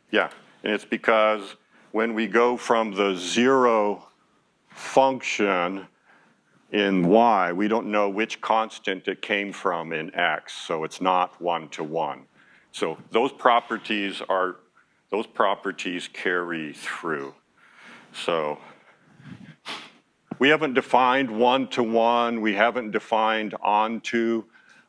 yeah, and it's because when we go from the zero function in Y, we don't know which constant it came from in X, so it's not one-to-one. So those properties carry through. So we haven't defined one-to-one, we haven't defined onto,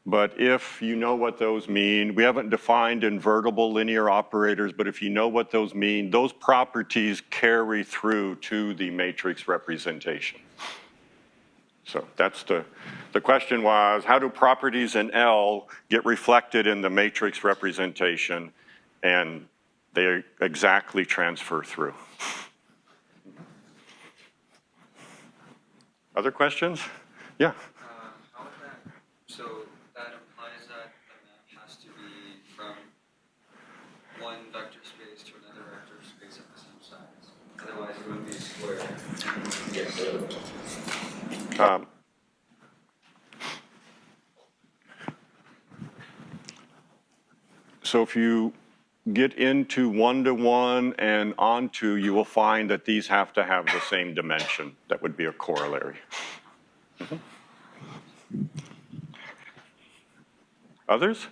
but if you know what those mean, we haven't defined invertible linear operators, but if you know what those mean, those properties carry through to the matrix representation. So that's the question was, how do properties in L get reflected in the matrix representation? And they exactly transfer through. Other questions? Yeah. How would that, so that implies that the map has to be from one vector space to another vector space at the same size. Otherwise it would be square. So if you get into one-to-one and onto, you will find that these have to have the same dimension. That would be a corollary. Others?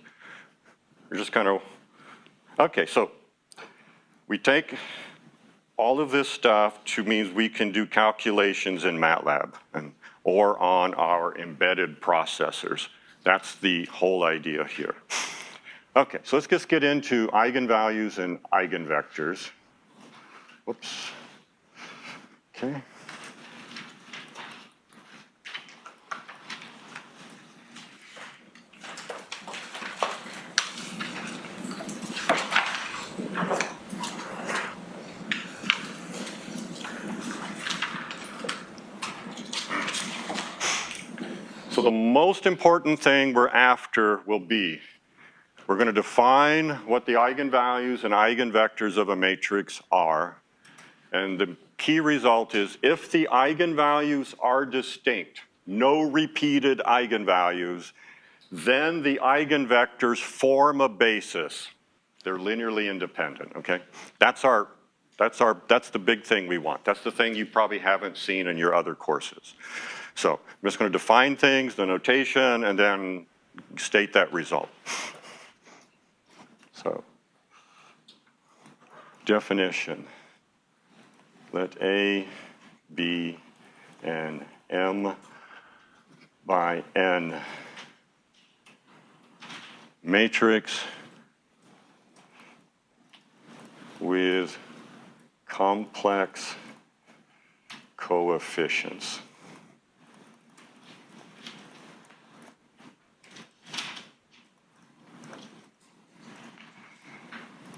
You're just kind of, okay, so we take all of this stuff to means we can do calculations in MATLAB or on our embedded processors. That's the whole idea here. Okay, so let's just get into eigenvalues and eigenvectors. Whoops. Okay. So the most important thing we're after will be, we're going to define what the eigenvalues and eigenvectors of a matrix are. And the key result is if the eigenvalues are distinct, no repeated eigenvalues, then the eigenvectors form a basis. They're linearly independent, okay? That's the big thing we want. That's the thing you probably haven't seen in your other courses. So I'm just going to define things, the notation, and then state that result. So, definition. Let A be an M by N matrix with complex coefficients.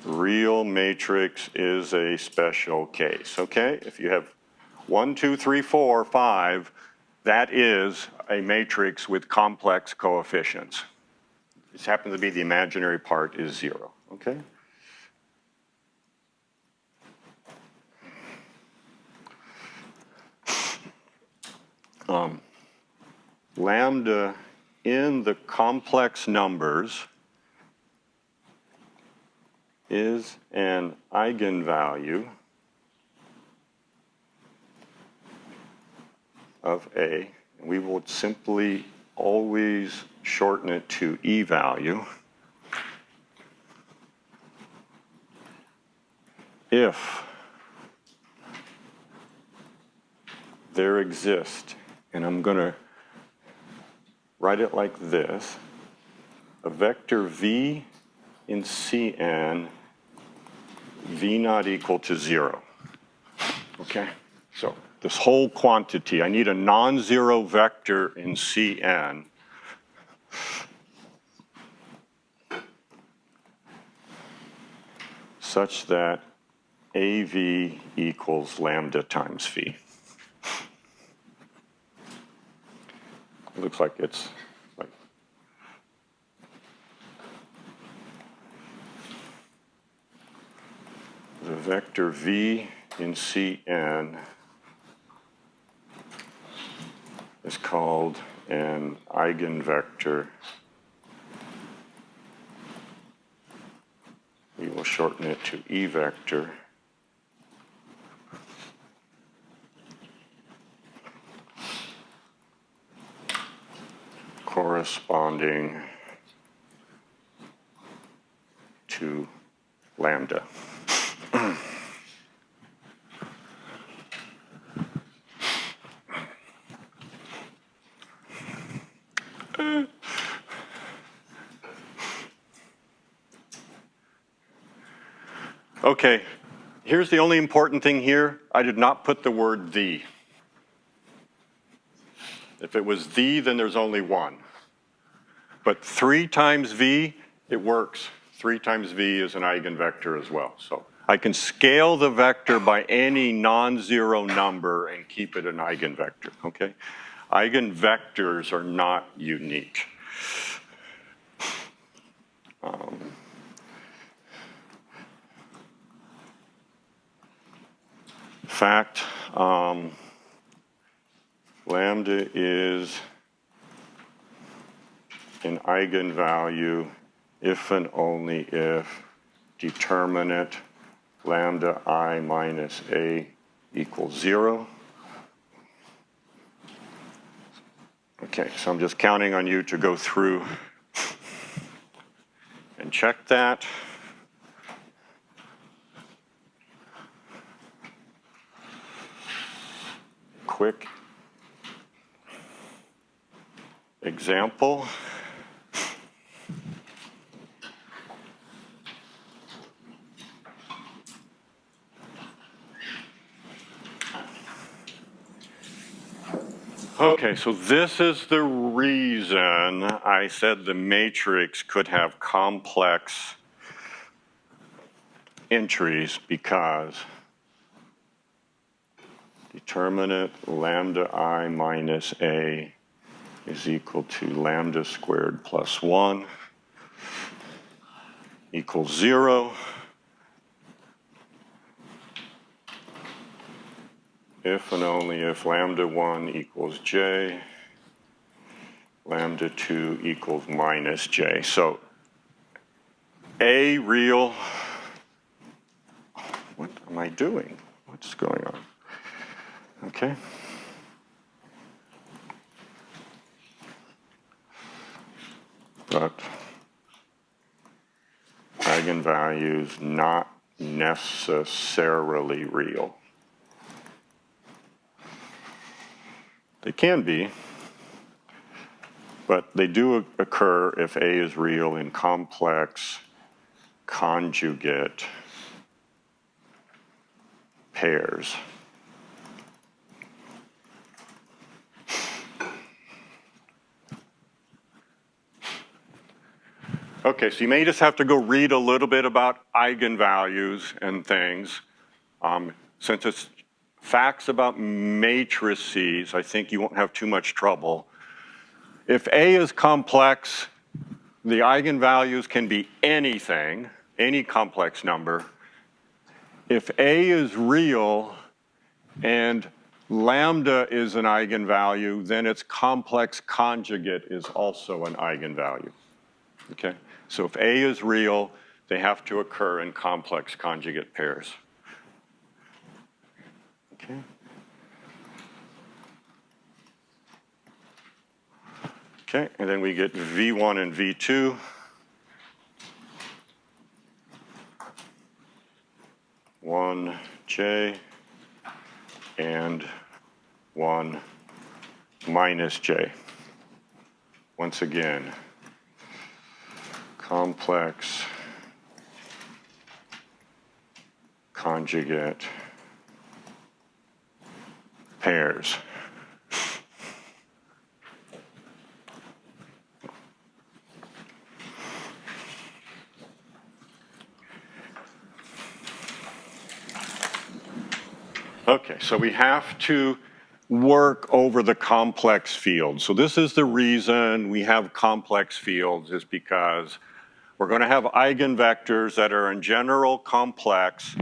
Real matrix is a special case, okay? If you have 1, 2, 3, 4, 5, that is a matrix with complex coefficients. This happens to be the imaginary part is 0, okay? Lambda in the complex numbers is an eigenvalue of A. We will simply always shorten it to E value if there exists, and I'm going to write it like this, a vector V in Cn, V not equal to 0. Okay? So this whole quantity, I need a non-zero vector in Cn such that AV equals lambda times V. It looks like it's like the vector V in Cn is called an eigenvector. We will shorten it to E vector. Corresponding to lambda. Okay, here's the only important thing here. I did not put the word the. If it was the, then there's only one. But 3 times V, it works. 3 times V is an eigenvector as well. So I can scale the vector by any non-zero number and keep it an eigenvector, okay? Eigenvectors are not unique. In fact, lambda is an eigenvalue if and only if determinant lambda I minus A equals 0. Okay, so I'm just counting on you to go through and check that. Quick example. Okay, so this is the reason I said the matrix could have complex entries, because determinant lambda I minus A is equal to lambda squared plus 1 equals 0. If and only if lambda 1 equals J, lambda 2 equals minus J. So A real, what am I doing? What's going on? Okay. But eigenvalues not necessarily real. They can be, but they do occur if A is real in complex conjugate pairs. Okay, so you may just have to go read a little bit about eigenvalues and things, since it's facts about matrices, I think you won't have too much trouble. If A is complex, the eigenvalues can be anything, any complex number. If A is real and lambda is an eigenvalue, then its complex conjugate is also an eigenvalue. Okay? So if A is real, they have to occur in complex conjugate pairs. Okay? Okay, and then we get V1 and V2. One J and one minus J. Once again, complex conjugate pairs. Okay, so we have to work over the complex fields. So this is the reason we have complex fields, is because we're going to have eigenvectors that are in general complex,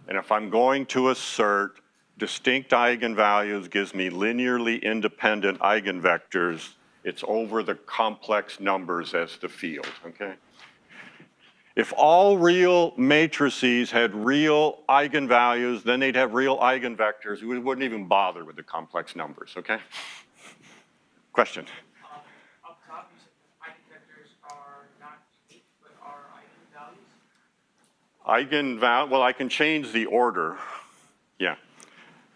and if I'm going to assert distinct eigenvalues gives me linearly independent eigenvectors, it's over the complex numbers as the field, okay? If all real matrices had real eigenvalues, then they'd have real eigenvectors. We wouldn't even bother with the complex numbers, okay? Question? Up top, you said that eigenvectors are not unique, but are eigenvalues? Well, I can change the order.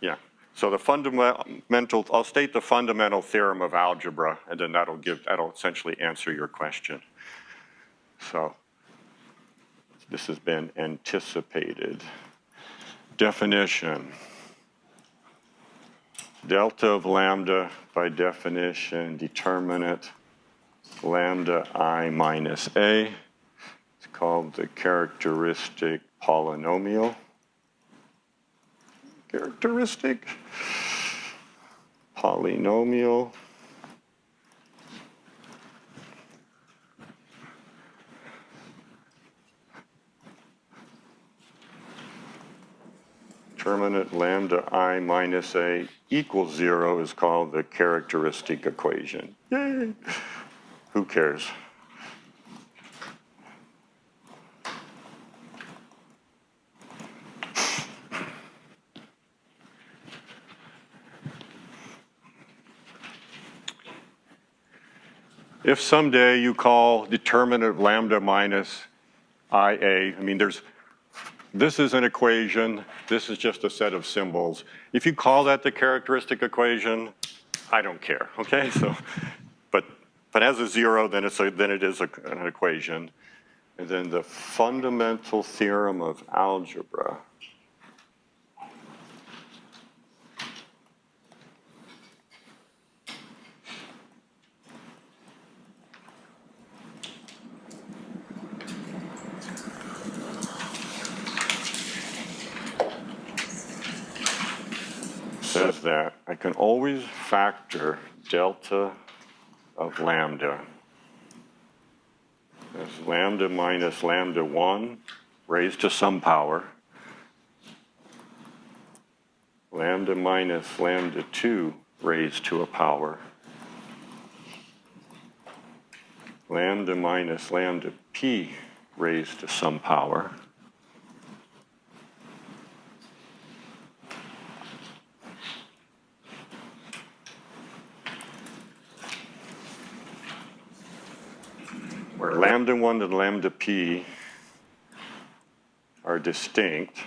Yeah. So the fundamental, I'll state the fundamental theorem of algebra, and then that'll essentially answer your question. So this has been anticipated. Definition. Delta of lambda, by definition, determinant lambda I minus A. It's called the characteristic polynomial. Characteristic polynomial. Determinant lambda I minus A equals 0 is called the characteristic equation. Yay! Who cares? If someday you call determinant of lambda minus IA, I mean, this is an equation, this is just a set of symbols. If you call that the characteristic equation, I don't care, okay? So, but as a 0, then it is an equation. And then the fundamental theorem of algebra. Says that I can always factor delta of lambda as lambda minus lambda 1 raised to some power, lambda minus lambda 2 raised to a power, lambda minus lambda p raised to some power, where lambda 1 and lambda p are distinct,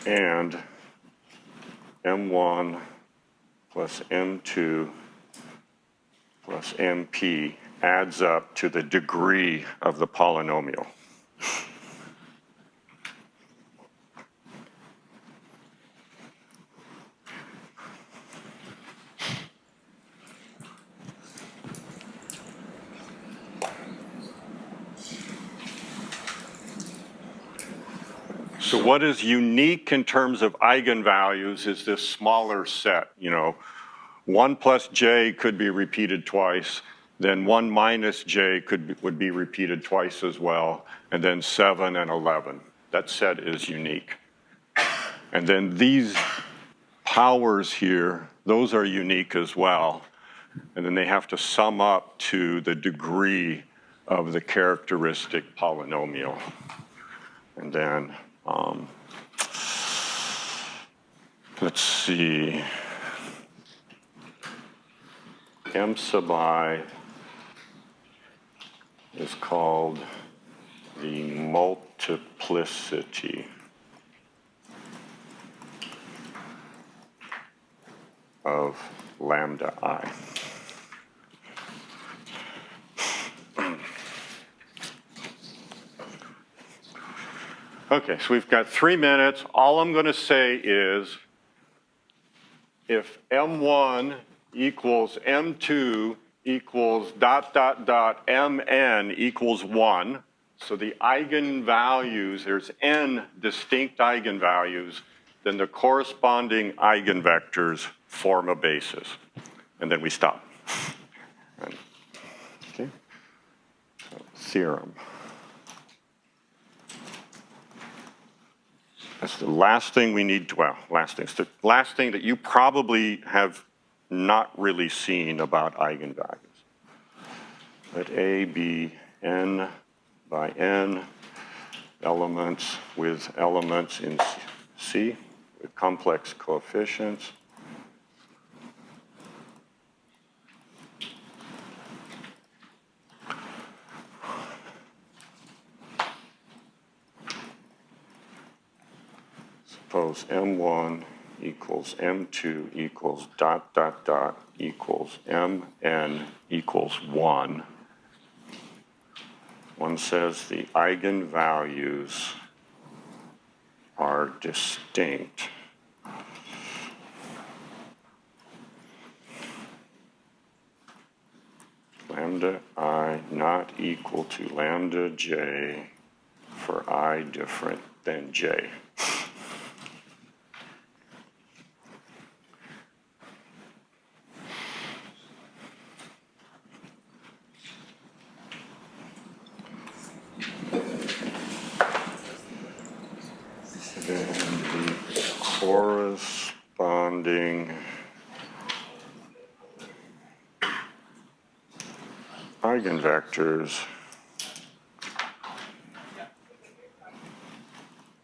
and m1 plus m2 plus mp adds up to the degree of the polynomial. So what is unique in terms of eigenvalues is this smaller set, 1 plus j could be repeated twice, then 1 minus j would be repeated twice as well, and then 7 and 11. That set is unique. And then these powers here, those are unique as well. And then they have to sum up to the degree of the characteristic polynomial. And then, let's see, m sub I is called the multiplicity of lambda I. Okay, so we've got 3 minutes. All I'm going to say is if M1 equals M2 equals ... Mn equals 1, so the eigenvalues, there's n distinct eigenvalues, then the corresponding eigenvectors form a basis. And then we stop. Okay. So, theorem. That's the last thing we need to, well, last thing. It's the last thing that you probably have not really seen about eigenvalues. Let A be n by n elements with elements in C with complex coefficients. Suppose M1 equals M2 equals ... equals Mn equals 1. One says the eigenvalues are distinct. Lambda I not equal to lambda j for I different than j. Then the corresponding eigenvectors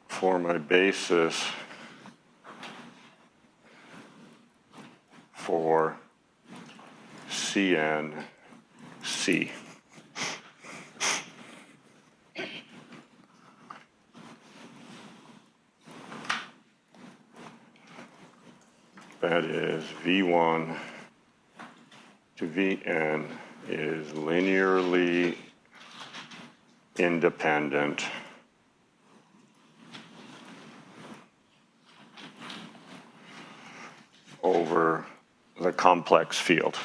form a basis for CNC. That is V1 to Vn is linearly independent over the complex field.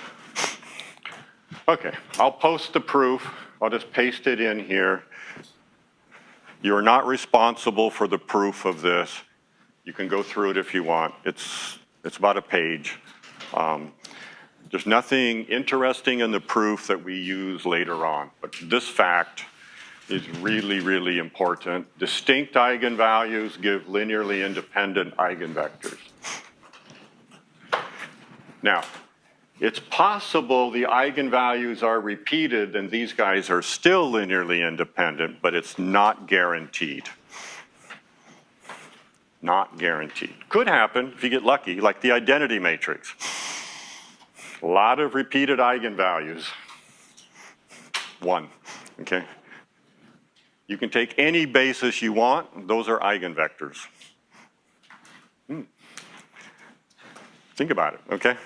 Okay, I'll post the proof. I'll just paste it in here. You're not responsible for the proof of this. You can go through it if you want. It's about a page. There's nothing interesting in the proof that we use later on, but this fact is really, really important. Distinct eigenvalues give linearly independent eigenvectors. Now, it's possible the eigenvalues are repeated and these guys are still linearly independent, but it's not guaranteed. Not guaranteed. Could happen if you get lucky, like the identity matrix. A lot of repeated eigenvalues. 1, okay? You can take any basis you want, those are eigenvectors. Think about it, okay?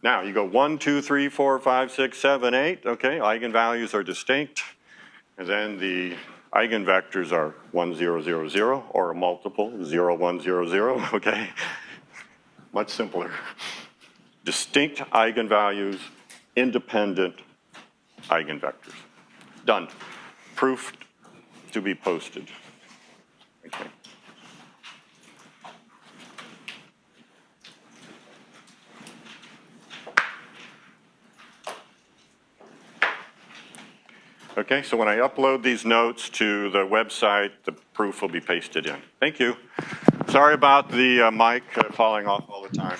Now you go 1, 2, 3, 4, 5, 6, 7, 8, okay? Eigenvalues are distinct. And then the eigenvectors are 1, 0, 0, 0, or a multiple, 0, 1, 0, 0, okay? Much simpler. Distinct eigenvalues, independent eigenvectors. Done. Proof to be posted. Okay. Okay, so when I upload these notes to the website, the proof will be pasted in. Thank you. Sorry about the mic falling off all the time.